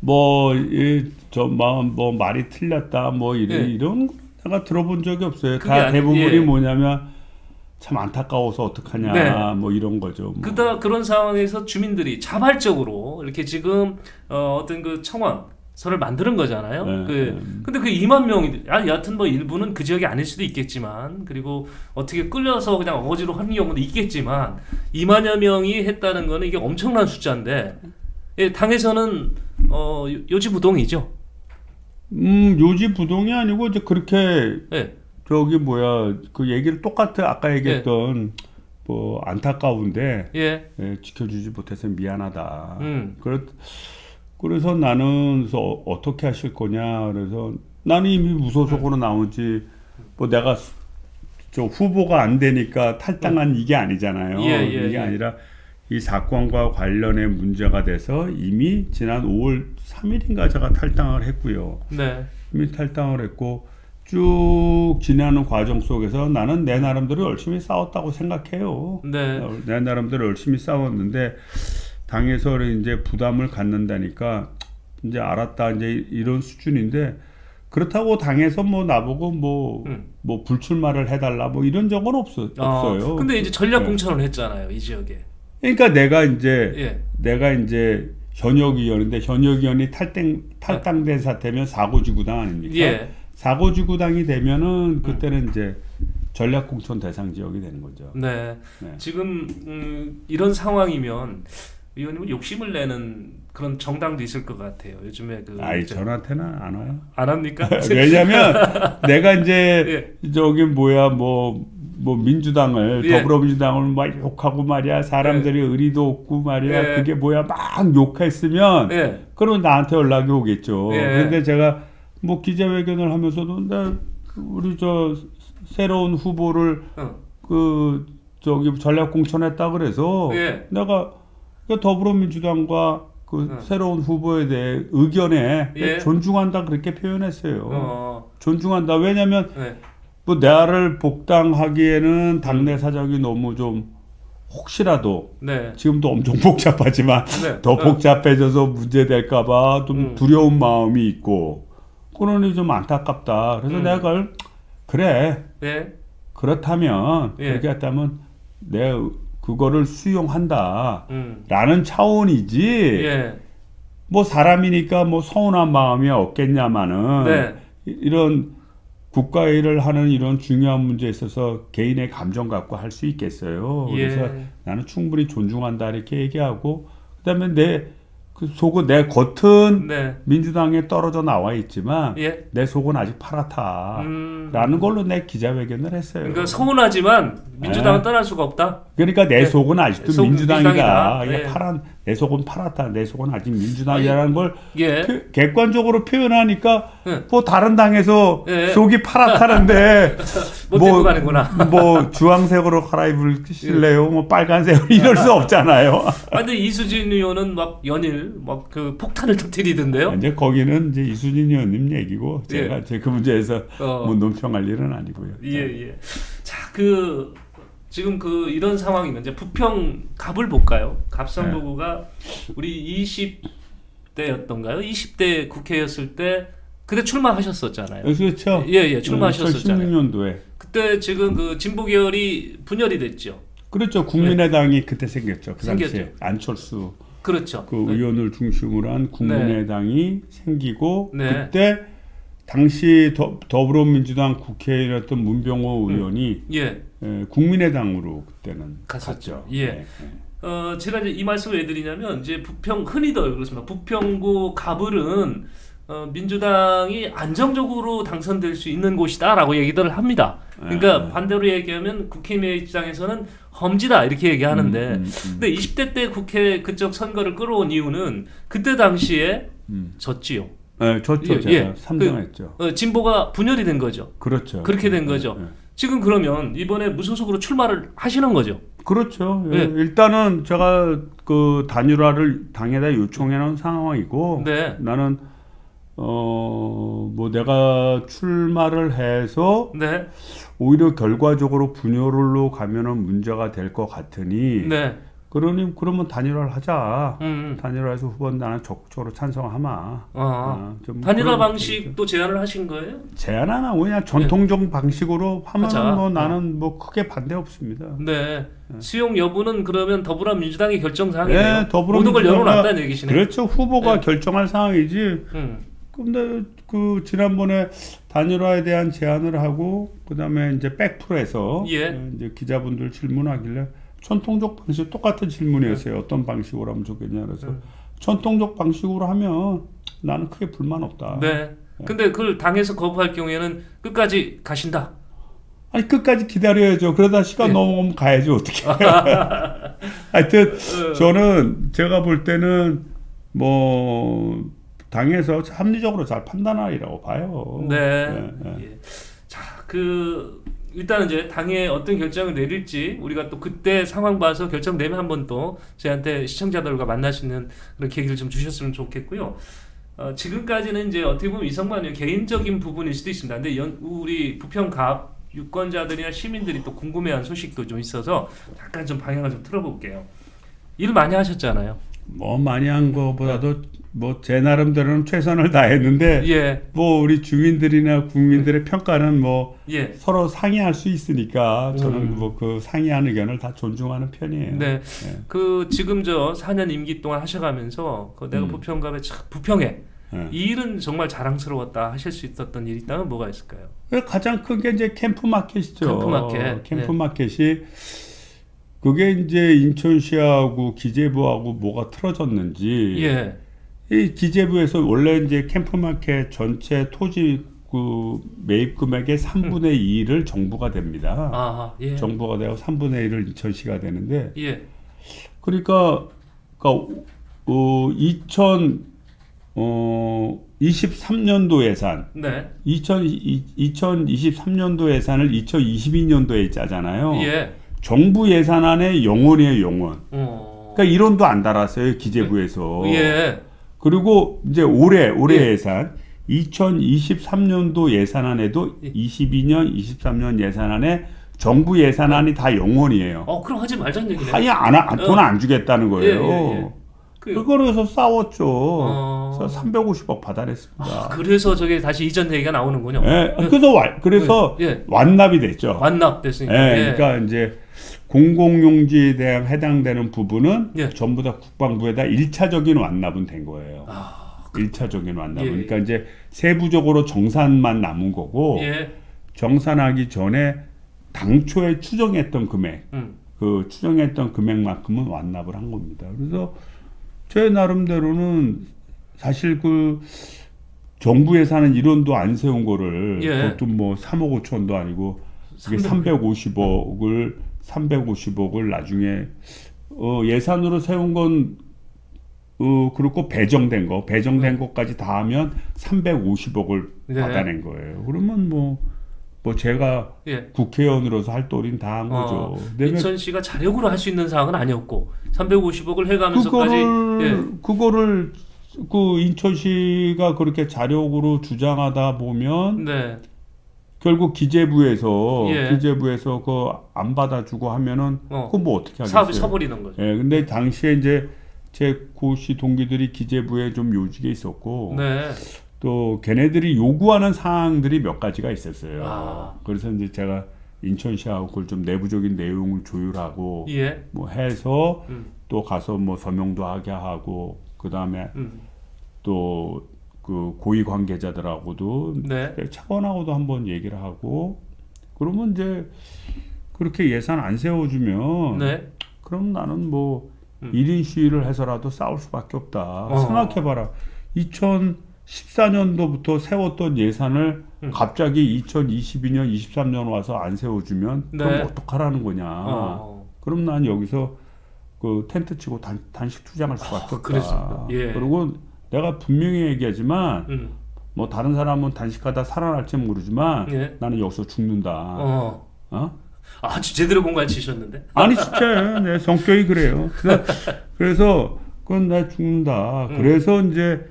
뭐 말이 틀렸다 뭐 이런 내가 들어본 적이 없어요. 그게 다 대부분이 예. 뭐냐면 참 안타까워서 어떡하냐 네. 뭐 이런 거죠. 뭐. 그런 상황에서 주민들이 자발적으로 이렇게 지금 어떤 그 청원서를 만드는 거잖아요. 네. 근데 그 2만 명이 여하튼 뭐 일부는 그 지역이 아닐 수도 있겠지만 그리고 어떻게 끌려서 그냥 어거지로 하는 경우도 있겠지만 2만여 명이 했다는 거는 이게 엄청난 숫자인데 예, 당에서는 요지부동이죠. 요지부동이 아니고 이제 그렇게 예. 저기 뭐야 그 얘기를 똑같아 아까 얘기했던 뭐 안타까운데 예. 예, 지켜주지 못해서 미안하다. 음. 그래서 나는 어떻게 하실 거냐 그래서 나는 이미 무소속으로 나오지 뭐 내가 저 후보가 안 되니까 탈당한 이게 아니잖아요. 이게 아니라 이 사건과 관련해 문제가 돼서 이미 지난 5월 3일인가 제가 탈당을 했고요. 네. 이미 탈당을 했고 쭉 지나는 과정 속에서 나는 내 나름대로 열심히 싸웠다고 생각해요. 네. 내 나름대로 열심히 싸웠는데 당에서 이제 부담을 갖는다니까 이제 알았다 이제 이런 수준인데 그렇다고 당에서 뭐 나보고 뭐 불출마를 해달라 뭐 이런 적은 없어요. 근데 이제 전략 공천을 했잖아요 이 지역에. 그러니까 내가 이제 현역위원인데 현역위원이 탈당된 사태면 사고지구당 아닙니까? 예. 사고지구당이 되면은 그때는 이제 전략공천 대상 지역이 되는 거죠. 네. 네. 지금 이런 상황이면 의원님은 욕심을 내는 그런 정당도 있을 것 같아요. 요즘에 저한테는 안 와요. 안 합니까? 왜냐면 내가 이제 저기 뭐 민주당을 더불어민주당을 막 욕하고 말이야 사람들이 의리도 없고 말이야 그게 뭐야 막 욕했으면 그럼 나한테 연락이 오겠죠. 그런데 제가 뭐 기자회견을 하면서도 우리 저 새로운 후보를 저기 전략 공천했다 그래서 내가 더불어민주당과 새로운 후보에 대해 의견에 존중한다 그렇게 표현했어요. 존중한다. 왜냐하면 뭐 나를 복당하기에는 당내 사정이 너무 좀 혹시라도 지금도 엄청 복잡하지만 더 복잡해져서 문제될까봐 좀 두려운 마음이 있고 그러니 좀 안타깝다. 그래서 내가 그걸 그래 그렇다면 그렇게 했다면 내 그거를 수용한다 라는 차원이지 뭐 사람이니까 뭐 서운한 마음이 없겠냐마는 이런 국가 일을 하는 이런 중요한 문제에 있어서 개인의 감정 갖고 할 수 있겠어요. 그래서 나는 충분히 존중한다 이렇게 얘기하고 그다음에 내 속은 내 겉은 민주당에 떨어져 나와 있지만 내 속은 아직 파랗다라는 걸로 내 기자회견을 했어요. 그러니까 서운하지만 민주당은 떠날 수가 없다. 그러니까 내 속은 아직도 민주당이다. 이게 내 속은 파랗다. 내 속은 아직 민주당이라는 걸 객관적으로 표현하니까 뭐 다른 당에서 속이 파랗다는데 뭐 주황색으로 갈아입으실래요? 뭐 빨간색으로 이럴 수 없잖아요. 근데 이수진 의원은 막 연일 막 그 폭탄을 터뜨리던데요. 이제 거기는 이제 이수진 의원님 얘기고 제가 그 문제에서 뭐 논평할 일은 아니고요. 자, 지금 이런 상황이면 이제 부평 갑을 볼까요? 갑선부구가 우리 20대였던가요? 20대 국회였을 때 그때 출마하셨었잖아요. 그렇죠. 출마하셨었잖아요. 2016년도에. 그때 지금 진보 계열이 분열이 됐죠. 그렇죠. 국민의당이 그때 생겼죠. 그 당시에 안철수 그렇죠. 의원을 중심으로 한 국민의당이 생기고 그때 당시 더불어민주당 국회의원이었던 문병호 의원이 국민의당으로 그때는 갔죠. 제가 이제 이 말씀을 왜 드리냐면 이제 흔히들 그렇습니다. 부평구 갑을은 민주당이 안정적으로 당선될 수 있는 곳이다라고 얘기들을 합니다. 그러니까 반대로 얘기하면 국회의원 입장에서는 험지다 이렇게 얘기하는데 근데 20대 때 국회 그쪽 선거를 끌어온 이유는 그때 당시에 졌지요. 졌죠. 제가 3등했죠. 진보가 분열이 된 거죠. 그렇죠. 그렇게 된 거죠. 지금 그러면 이번에 무소속으로 출마를 하시는 거죠. 그렇죠. 일단은 제가 그 단일화를 당에다 요청해 놓은 상황이고 나는 뭐 내가 출마를 해서 오히려 결과적으로 분열로 가면은 문제가 될 것 같으니 그러면 단일화를 하자. 음. 단일화해서 후보는 나는 적극적으로 찬성하마. 좀 그런 단일화 얘기죠. 방식도 제안을 하신 거예요? 제안 안 하고 그냥 전통적 방식으로 하면 하자. 뭐 나는 뭐 크게 반대 없습니다. 네. 수용 여부는 그러면 더불어민주당의 결정 사항이네요. 네, 모든 걸 열어놨다는 얘기시네요. 그렇죠. 후보가 네. 결정할 상황이지. 근데 그 지난번에 단일화에 대한 제안을 하고 그다음에 이제 백프로에서 예. 이제 기자분들 질문하길래 전통적 방식 똑같은 질문이었어요. 어떤 방식으로 하면 좋겠냐 그래서 전통적 방식으로 하면 나는 크게 불만 없다. 네. 근데 그걸 당에서 거부할 경우에는 끝까지 가신다. 아니 끝까지 기다려야죠. 그러다 시간 예. 넘어가면 가야지 어떻게. 하여튼 저는 제가 볼 때는 뭐 당에서 합리적으로 잘 판단하리라고 봐요. 네. 예. 자, 일단 이제 당에 어떤 결정을 내릴지 우리가 또 그때 상황 봐서 결정 내면 한번 또 저희한테 시청자들과 만날 수 있는 그런 계기를 좀 주셨으면 좋겠고요. 지금까지는 이제 어떻게 보면 이성만 의원 개인적인 부분일 수도 있습니다. 근데 우리 부평갑 유권자들이나 시민들이 또 궁금해하는 소식도 좀 있어서 잠깐 좀 방향을 좀 틀어볼게요. 일 많이 하셨잖아요. 뭐 많이 한 거보다도 뭐 제 나름대로는 최선을 다했는데 예. 뭐 우리 주민들이나 국민들의 평가는 뭐 예. 서로 상의할 수 있으니까 저는 뭐 그 상의한 의견을 다 존중하는 편이에요. 네. 예. 지금 저 4년 임기 동안 하셔가면서 내가 부평갑에 부평에 예. 이 일은 정말 자랑스러웠다 하실 수 있었던 일이 있다면 뭐가 있을까요? 가장 큰 게 이제 캠프 마켓이죠. 캠프 마켓. 캠프 네. 마켓이 그게 이제 인천시하고 기재부하고 뭐가 틀어졌는지 예. 이 기재부에서 원래 이제 캠프 마켓 전체 토지 그 매입 금액의 3분의 2를 정부가 됩니다. 아, 예. 정부가 되고 3분의 1을 인천시가 되는데 예. 그러니까 2023년도 예산 네. 2023년도 예산을 2022년도에 짜잖아요. 예. 정부 예산안의 영원이에요, 영원. 그러니까 이론도 안 달았어요, 기재부에서. 예. 그리고 이제 올해 예. 예산 2023년도 예산안에도 22년, 23년 예산안에 정부 예산안이 다 영원이에요. 그럼 하지 말자는 얘기네. 아니 돈 안 주겠다는 거예요. 예. 그거에서 싸웠죠. 그래서 350억 받아냈습니다. 그래서 저게 다시 이전 얘기가 나오는군요. 예, 그래서 예. 완납이 됐죠. 완납됐으니까. 예, 그러니까 이제 공공용지에 대한 해당되는 부분은 예. 전부 다 국방부에다 1차적인 완납은 된 거예요. 1차적인 완납은. 예. 그러니까 이제 세부적으로 정산만 남은 거고 예. 정산하기 전에 당초에 추정했던 금액, 그 추정했던 금액만큼은 완납을 한 겁니다. 그래서 제 나름대로는 사실 그 정부 예산은 이론도 안 세운 거를 예. 그것도 뭐 3억 5천도 아니고 이게 350억을 나중에 예산으로 세운 건 그렇고 배정된 것까지 다 하면 350억을 네. 받아낸 거예요. 그러면 뭐 제가 예. 국회의원으로서 할 도리는 다 한 거죠. 인천시가 자력으로 할 수 있는 사항은 아니었고 350억을 해가면서까지 그거를 그 인천시가 그렇게 자력으로 주장하다 보면 네. 결국 기재부에서 예. 그 안 받아주고 하면은 그거 뭐 어떻게 하겠어요? 사업이 서버리는 거죠. 예, 근데 당시에 이제 제 고시 동기들이 기재부에 좀 요직에 있었고 네. 또 걔네들이 요구하는 사항들이 몇 가지가 있었어요. 그래서 이제 제가 인천시하고 그걸 좀 내부적인 내용을 조율하고 예. 뭐 해서 또 가서 뭐 서명도 하게 하고 그 다음에 또 그 고위 관계자들하고도 네. 차관하고도 한번 얘기를 하고 그러면 이제 그렇게 예산 안 세워주면 네. 그럼 나는 뭐 1인 시위를 해서라도 싸울 수밖에 없다. 생각해봐라. 2014년도부터 세웠던 예산을 갑자기 2022년, 23년 와서 안 세워주면 네. 그럼 어떡하라는 거냐. 그럼 난 여기서 그 텐트 치고 단식 투쟁할 수밖에 없다. 그랬습니다. 예. 그리고 내가 분명히 얘기하지만 뭐 다른 사람은 단식하다 살아날지 모르지만 예. 나는 여기서 죽는다. 아주 제대로 공갈 치셨는데. 아니 진짜 내 성격이 그래요. 그래서 그건 나 죽는다. 그래서 이제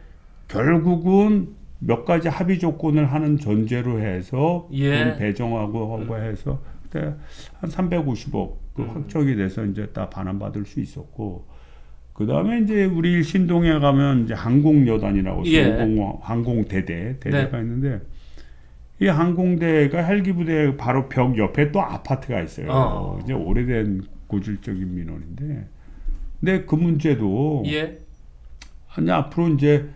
결국은 몇 가지 합의 조건을 하는 전제로 해서 예. 배정하고 하고 해서 그때 한 350억 그 확정이 돼서 이제 다 반환받을 수 있었고, 그 다음에 이제 우리 일신동에 가면 이제 항공여단이라고 예. 항공대대가 있는데, 이 항공대가 헬기부대 바로 벽 옆에 또 아파트가 있어요. 이제 오래된 고질적인 민원인데, 근데 그 문제도 예. 아니 앞으로 이제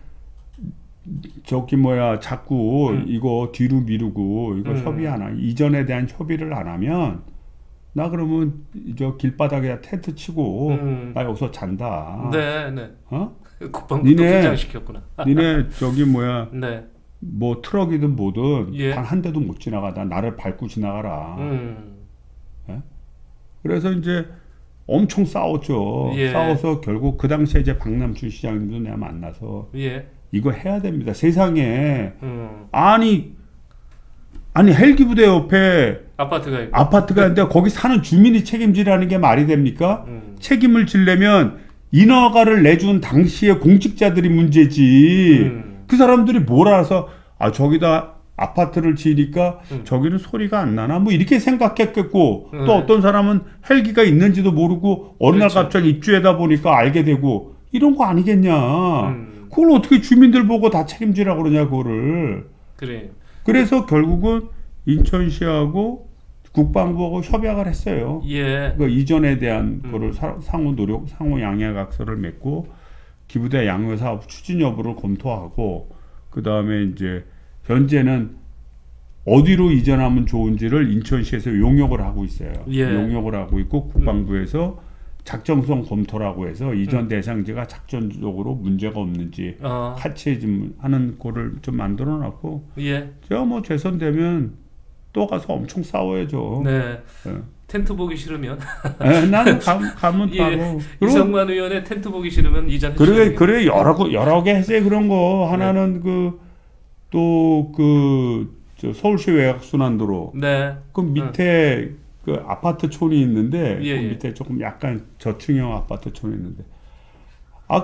자꾸 이거 뒤로 미루고 이거 협의 안 하고 이전에 대한 협의를 안 하면 나 그러면 저 길바닥에 텐트 치고 나 여기서 잔다. 네, 네. 국방부도 니네 긴장시켰구나. 네. 네. 뭐 트럭이든 뭐든 예. 단 한 대도 못 지나가다 나를 밟고 지나가라. 예? 그래서 이제 엄청 싸웠죠. 예. 싸워서 결국 그 당시에 이제 박남춘 시장님도 내가 만나서 예. 이거 해야 됩니다. 세상에 아니 헬기부대 옆에 아파트가 있고. 아파트가 있는데 거기 사는 주민이 책임지라는 게 말이 됩니까? 책임을 지려면 인허가를 내준 당시의 공직자들이 문제지. 그 사람들이 뭘 알아서 저기다 아파트를 지으니까 저기는 소리가 안 나나 뭐 이렇게 생각했겠고, 또 어떤 사람은 헬기가 있는지도 모르고 어느 날 그렇죠. 갑자기 입주하다 보니까 알게 되고 이런 거 아니겠냐. 그걸 어떻게 주민들 보고 다 책임지라고 그러냐 그거를. 그래. 그래서 결국은 인천시하고 국방부하고 협약을 했어요. 예. 그 이전에 대한 거를 상호 양해각서를 맺고 기부대 양호 사업 추진 여부를 검토하고, 그 다음에 이제 현재는 어디로 이전하면 좋은지를 인천시에서 용역을 하고 있어요. 예. 용역을 하고 있고 국방부에서 작정성 검토라고 해서 이전 대상지가 작전적으로 문제가 없는지 같이 좀 하는 거를 좀 만들어놨고, 예. 제가 뭐 재선되면 또 가서 엄청 싸워야죠. 네. 예. 텐트 보기 싫으면 나는 가면 예. 바로. 이성만 의원의 텐트 보기 싫으면 이전. 그래 여러 개 했어요. 그런 거 하나는 저 서울시 외곽순환도로 네. 그 밑에 그 아파트촌이 있는데 예, 그 예. 밑에 조금 약간 저층형 아파트촌이 있는데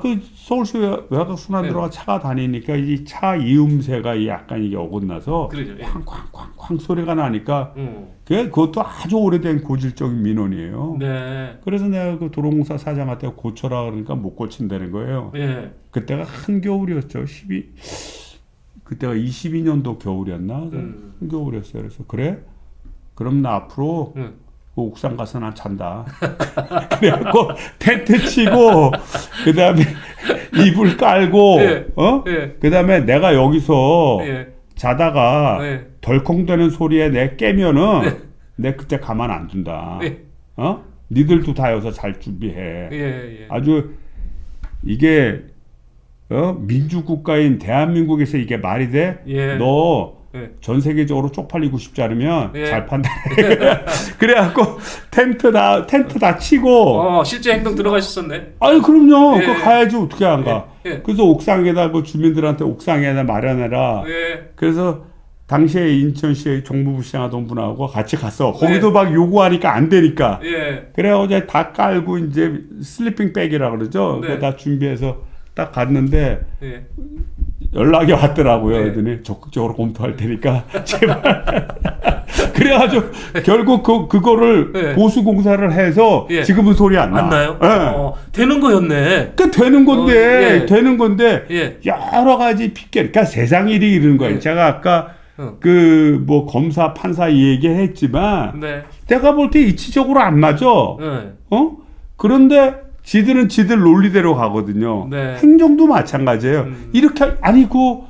그 서울시 외곽순환도로가 차가 다니니까 이 차 이음새가 약간 이게 어긋나서 그러죠. 예. 쾅쾅쾅쾅 소리가 나니까 그것도 아주 오래된 고질적인 민원이에요. 네. 그래서 내가 그 도로공사 사장한테 고쳐라 그러니까 못 고친다는 거예요. 예. 그때가 한겨울이었죠. 그때가 22년도 겨울이었나? 한겨울이었어요. 그래서 그래? 그럼 나 앞으로 그 옥상 가서 난 잔다. 그래갖고 텐트 치고 그 다음에 이불 깔고 예. 예. 그 다음에 내가 여기서 예. 자다가 예. 덜컹대는 소리에 내 깨면은 내 그때 가만 안 둔다. 예. 니들도 다 여기서 잘 준비해. 예. 아주 이게 민주국가인 대한민국에서 이게 말이 돼? 예. 너 전 예. 세계적으로 쪽팔리고 싶지 않으면 예. 잘 판단해. 그래갖고 텐트 다 치고. 실제 행동 들어가셨었네. 아유 그럼요. 예. 그거 가야지 어떻게 안 가. 예. 그래서 옥상에다 그 주민들한테 옥상에다 마련해라. 예. 그래서 당시에 인천시의 정부부 시장하던 분하고 같이 갔어. 거기도 예. 막 요구하니까 안 되니까. 예. 그래가지고 이제 다 깔고 이제 슬리핑 백이라 그러죠. 네. 그거 다 준비해서 딱 갔는데 예. 연락이 왔더라고요. 네. 그랬더니 적극적으로 검토할 테니까 제발. 그래가지고 결국 그거를 네. 보수 공사를 해서 예. 지금은 소리 안 나. 안 나요? 예. 되는 거였네. 그러니까 예. 되는 건데 예. 여러 가지 핑계. 그러니까 세상 일이 이런 거예요. 예. 제가 아까 어. 그 뭐 검사 판사 이 얘기했지만 네. 내가 볼 때 이치적으로 안 맞아. 네. 그런데 지들은 지들 논리대로 가거든요. 네. 행정도 마찬가지예요. 이렇게 아니고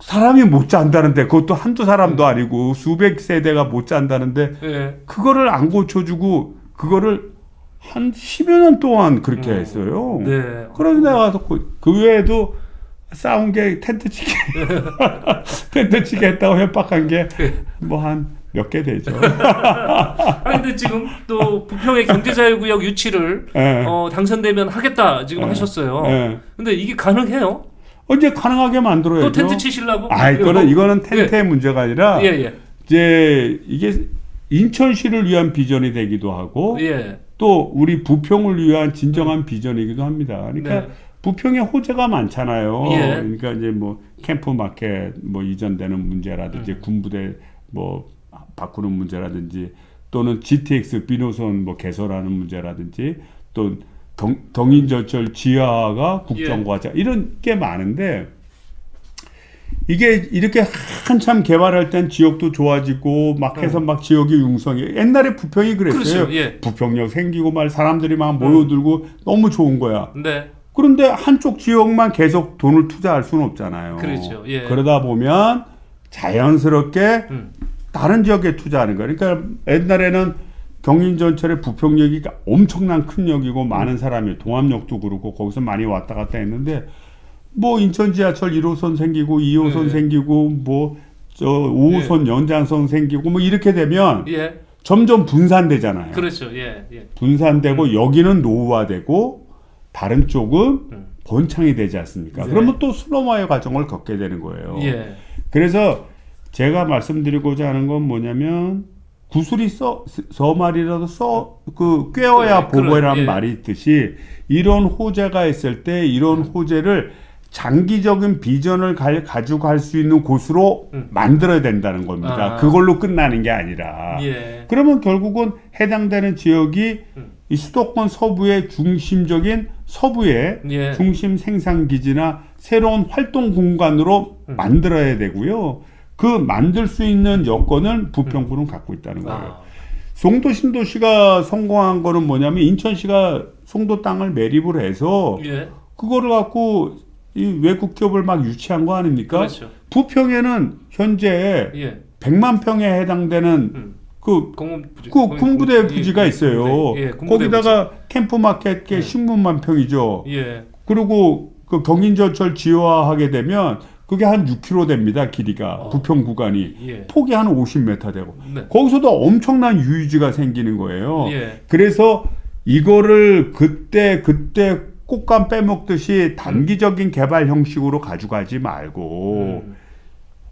사람이 못 잔다는데 그것도 한두 사람도 아니고 수백 세대가 못 잔다는데 예. 그거를 안 고쳐주고 그거를 한 10여 년 동안 그렇게 했어요. 네. 그래서 내가 가서 그 외에도 싸운 게 텐트 치기 텐트 치기 했다고 협박한 게 뭐 한 몇 개 되죠. 근데 지금 또 부평의 경제자유구역 유치를 예. 당선되면 하겠다 지금 하셨어요. 예. 근데 이게 가능해요? 이제 가능하게 만들어야죠. 또 텐트 치시려고? 이거는 텐트의 문제가 아니라 예. 이제 이게 인천시를 위한 비전이 되기도 하고 예. 또 우리 부평을 위한 진정한 비전이기도 합니다. 그러니까 네. 부평에 호재가 많잖아요. 예. 그러니까 이제 뭐 캠프 마켓 뭐 이전되는 문제라든지 군부대 뭐 바꾸는 문제라든지 또는 GTX 비노선 뭐 개설하는 문제라든지 또 경인전철 지하가 국정과제 이런 게 많은데 이게 이렇게 한참 개발할 땐 지역도 좋아지고 막 해서 막 지역이 융성이 옛날에 부평이 그랬어요. 그렇죠. 예. 부평역 생기고 말 사람들이 막 모여들고 너무 좋은 거야. 네. 그런데 한쪽 지역만 계속 돈을 투자할 수는 없잖아요. 그렇죠. 예. 그러다 보면 자연스럽게 다른 지역에 투자하는 거예요. 그러니까 옛날에는 경인전철의 부평역이 엄청난 큰 역이고 많은 사람이 동암역도 그렇고 거기서 많이 왔다 갔다 했는데 뭐 인천 지하철 1호선 생기고 2호선 네. 생기고 뭐 저 5호선 연장선 생기고 뭐 이렇게 되면 예. 점점 분산되잖아요. 그렇죠. 예. 예. 분산되고 여기는 노후화되고 다른 쪽은 번창이 되지 않습니까? 네. 그러면 또 슬럼화의 과정을 겪게 되는 거예요. 예. 그래서 제가 말씀드리고자 하는 건 뭐냐면 구슬이 서말이라도 꿰어야 그래, 보고라는 예. 말이 있듯이 이런 호재가 있을 때 이런 호재를 장기적인 비전을 가지고 갈 수 있는 곳으로 만들어야 된다는 겁니다. 아. 그걸로 끝나는 게 아니라. 예. 그러면 결국은 해당되는 지역이 이 수도권 서부의 중심적인 서부의 예. 중심 생산 기지나 새로운 활동 공간으로 만들어야 되고요. 그 만들 수 있는 여건을 부평구는 갖고 있다는 거예요. 아. 송도 신도시가 성공한 거는 뭐냐면 인천시가 송도 땅을 매립을 해서 예. 그거를 갖고 이 외국 기업을 막 유치한 거 아닙니까? 그렇죠. 부평에는 현재 예. 100만 평에 해당되는 그 군부대 부지가 있어요. 예, 군부대 거기다가 캠프마켓 게 10만 평이죠. 부지. 예. 그리고 그 경인전철 지하화하게 되면 그게 한 6km 됩니다. 길이가 부평 구간이 예. 폭이 한 50m 되고 네. 거기서도 엄청난 유유지가 생기는 거예요. 예. 그래서 이거를 그때 꽃감 빼먹듯이 단기적인 개발 형식으로 가져가지 말고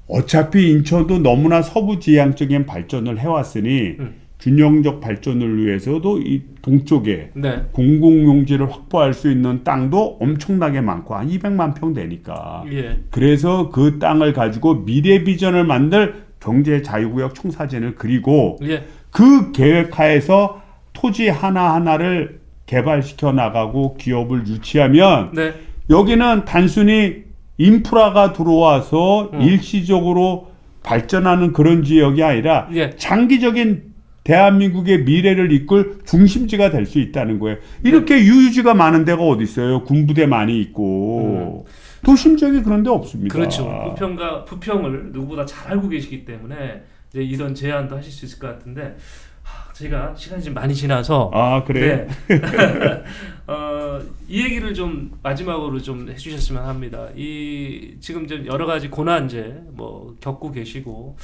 어차피 인천도 너무나 서부 지향적인 발전을 해왔으니 균형적 발전을 위해서도 이 동쪽에 네. 공공용지를 확보할 수 있는 땅도 엄청나게 많고 한 200만 평 되니까 예. 그래서 그 땅을 가지고 미래 비전을 만들 경제 자유구역 청사진을 그리고 예. 그 계획하에서 토지 하나하나를 개발시켜 나가고 기업을 유치하면 네. 여기는 단순히 인프라가 들어와서 일시적으로 발전하는 그런 지역이 아니라 예. 장기적인 대한민국의 미래를 이끌 중심지가 될 수 있다는 거예요. 이렇게 유유지가 많은 데가 어디 있어요? 군부대 많이 있고 도심 지역이 그런 데 없습니다. 그렇죠. 부평을 누구보다 잘 알고 계시기 때문에 이제 이런 제안도 하실 수 있을 것 같은데 저희가 시간이 좀 많이 지나서 아 그래? 네. 이 얘기를 좀 마지막으로 좀 해주셨으면 합니다. 이 지금 좀 여러 가지 고난제 뭐 겪고 계시고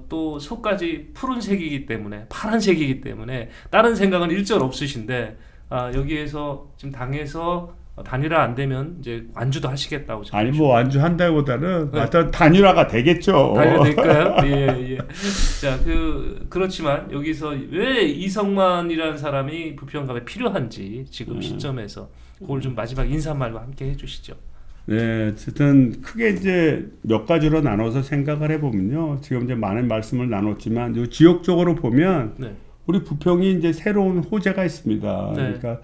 또 속까지 푸른색이기 때문에 파란색이기 때문에 다른 생각은 일절 없으신데 여기에서 지금 당에서 단일화 안 되면 이제 완주도 하시겠다고. 아니 뭐 완주한다기보다는 어떤 단일화가 되겠죠. 단일화 될까요? 예, 예. 자, 그렇지만 여기서 왜 이성만이라는 사람이 부평갑에 필요한지 지금 시점에서 그걸 좀 마지막 인사말과 함께 해주시죠. 네, 어쨌든 크게 이제 몇 가지로 나눠서 생각을 해보면요. 지금 이제 많은 말씀을 나눴지만 요 지역적으로 보면 네. 우리 부평이 이제 새로운 호재가 있습니다. 네. 그러니까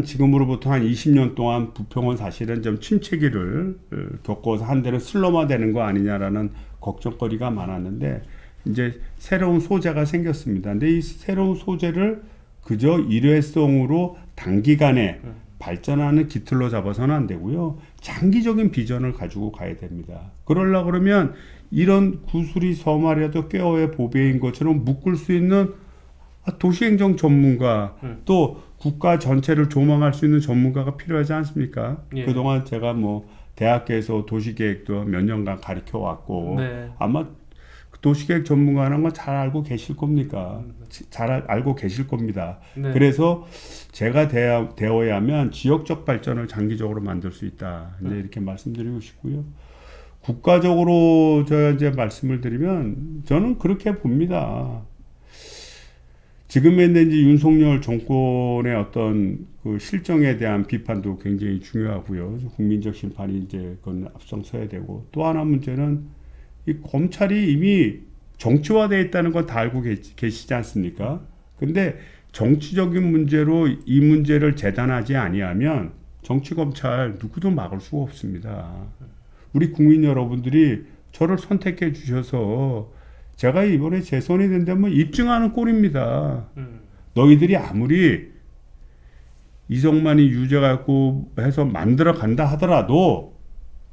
지금으로부터 한 20년 동안 부평은 사실은 좀 침체기를 겪어서 한때는 슬럼화되는 거 아니냐라는 걱정거리가 많았는데 이제 새로운 소재가 생겼습니다. 근데 이 새로운 소재를 그저 일회성으로 단기간에 발전하는 기틀로 잡아서는 안 되고요. 장기적인 비전을 가지고 가야 됩니다. 그러려고 그러면 이런 구슬이 서말이라도 꾀어의 보배인 것처럼 묶을 수 있는 도시행정 전문가 또 국가 전체를 조망할 수 있는 전문가가 필요하지 않습니까? 예. 그동안 제가 뭐 대학교에서 도시계획도 몇 년간 가르쳐 왔고 네. 아마 도시계획 전문가라는 건 잘 알고 계실 겁니까? 잘 알고 계실 겁니다. 네. 그래서 제가 되어야 하면 지역적 발전을 장기적으로 만들 수 있다. 이제 이렇게 말씀드리고 싶고요. 국가적으로 제가 이제 말씀을 드리면 저는 그렇게 봅니다. 지금의 이제 윤석열 정권의 어떤 그 실정에 대한 비판도 굉장히 중요하고요. 국민적 심판이 이제 그건 앞장서야 되고 또 하나 문제는 이 검찰이 이미 정치화되어 있다는 건 다 알고 계시지 않습니까? 근데 정치적인 문제로 이 문제를 재단하지 아니하면 정치 검찰 누구도 막을 수가 없습니다. 우리 국민 여러분들이 저를 선택해 주셔서 제가 이번에 재선이 된다면 입증하는 꼴입니다. 너희들이 아무리 이성만이 유죄갖고 해서 만들어 간다 하더라도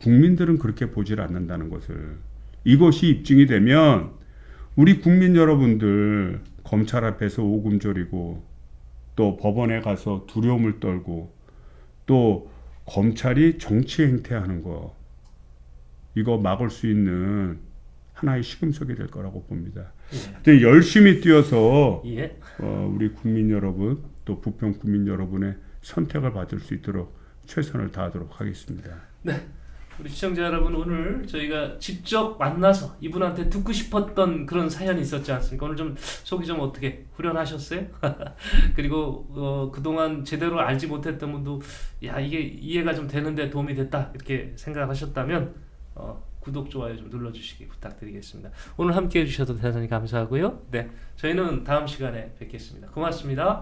국민들은 그렇게 보질 않는다는 것을, 이것이 입증이 되면 우리 국민 여러분들 검찰 앞에서 오금 조리고 또 법원에 가서 두려움을 떨고 또 검찰이 정치 행태하는 거, 이거 막을 수 있는 하나의 시금석이 될 거라고 봅니다. 근데 열심히 뛰어서 예. 우리 국민 여러분 또 부평 국민 여러분의 선택을 받을 수 있도록 최선을 다하도록 하겠습니다. 네. 우리 시청자 여러분, 오늘 저희가 직접 만나서 이분한테 듣고 싶었던 그런 사연이 있었지 않습니까? 오늘 좀 속이 좀 어떻게 후련하셨어요? 그리고 그동안 제대로 알지 못했던 분도 야, 이게 이해가 좀 되는데 도움이 됐다 이렇게 생각하셨다면 구독, 좋아요 좀 눌러주시기 부탁드리겠습니다. 오늘 함께 해주셔서 대단히 감사하고요. 네, 저희는 다음 시간에 뵙겠습니다. 고맙습니다.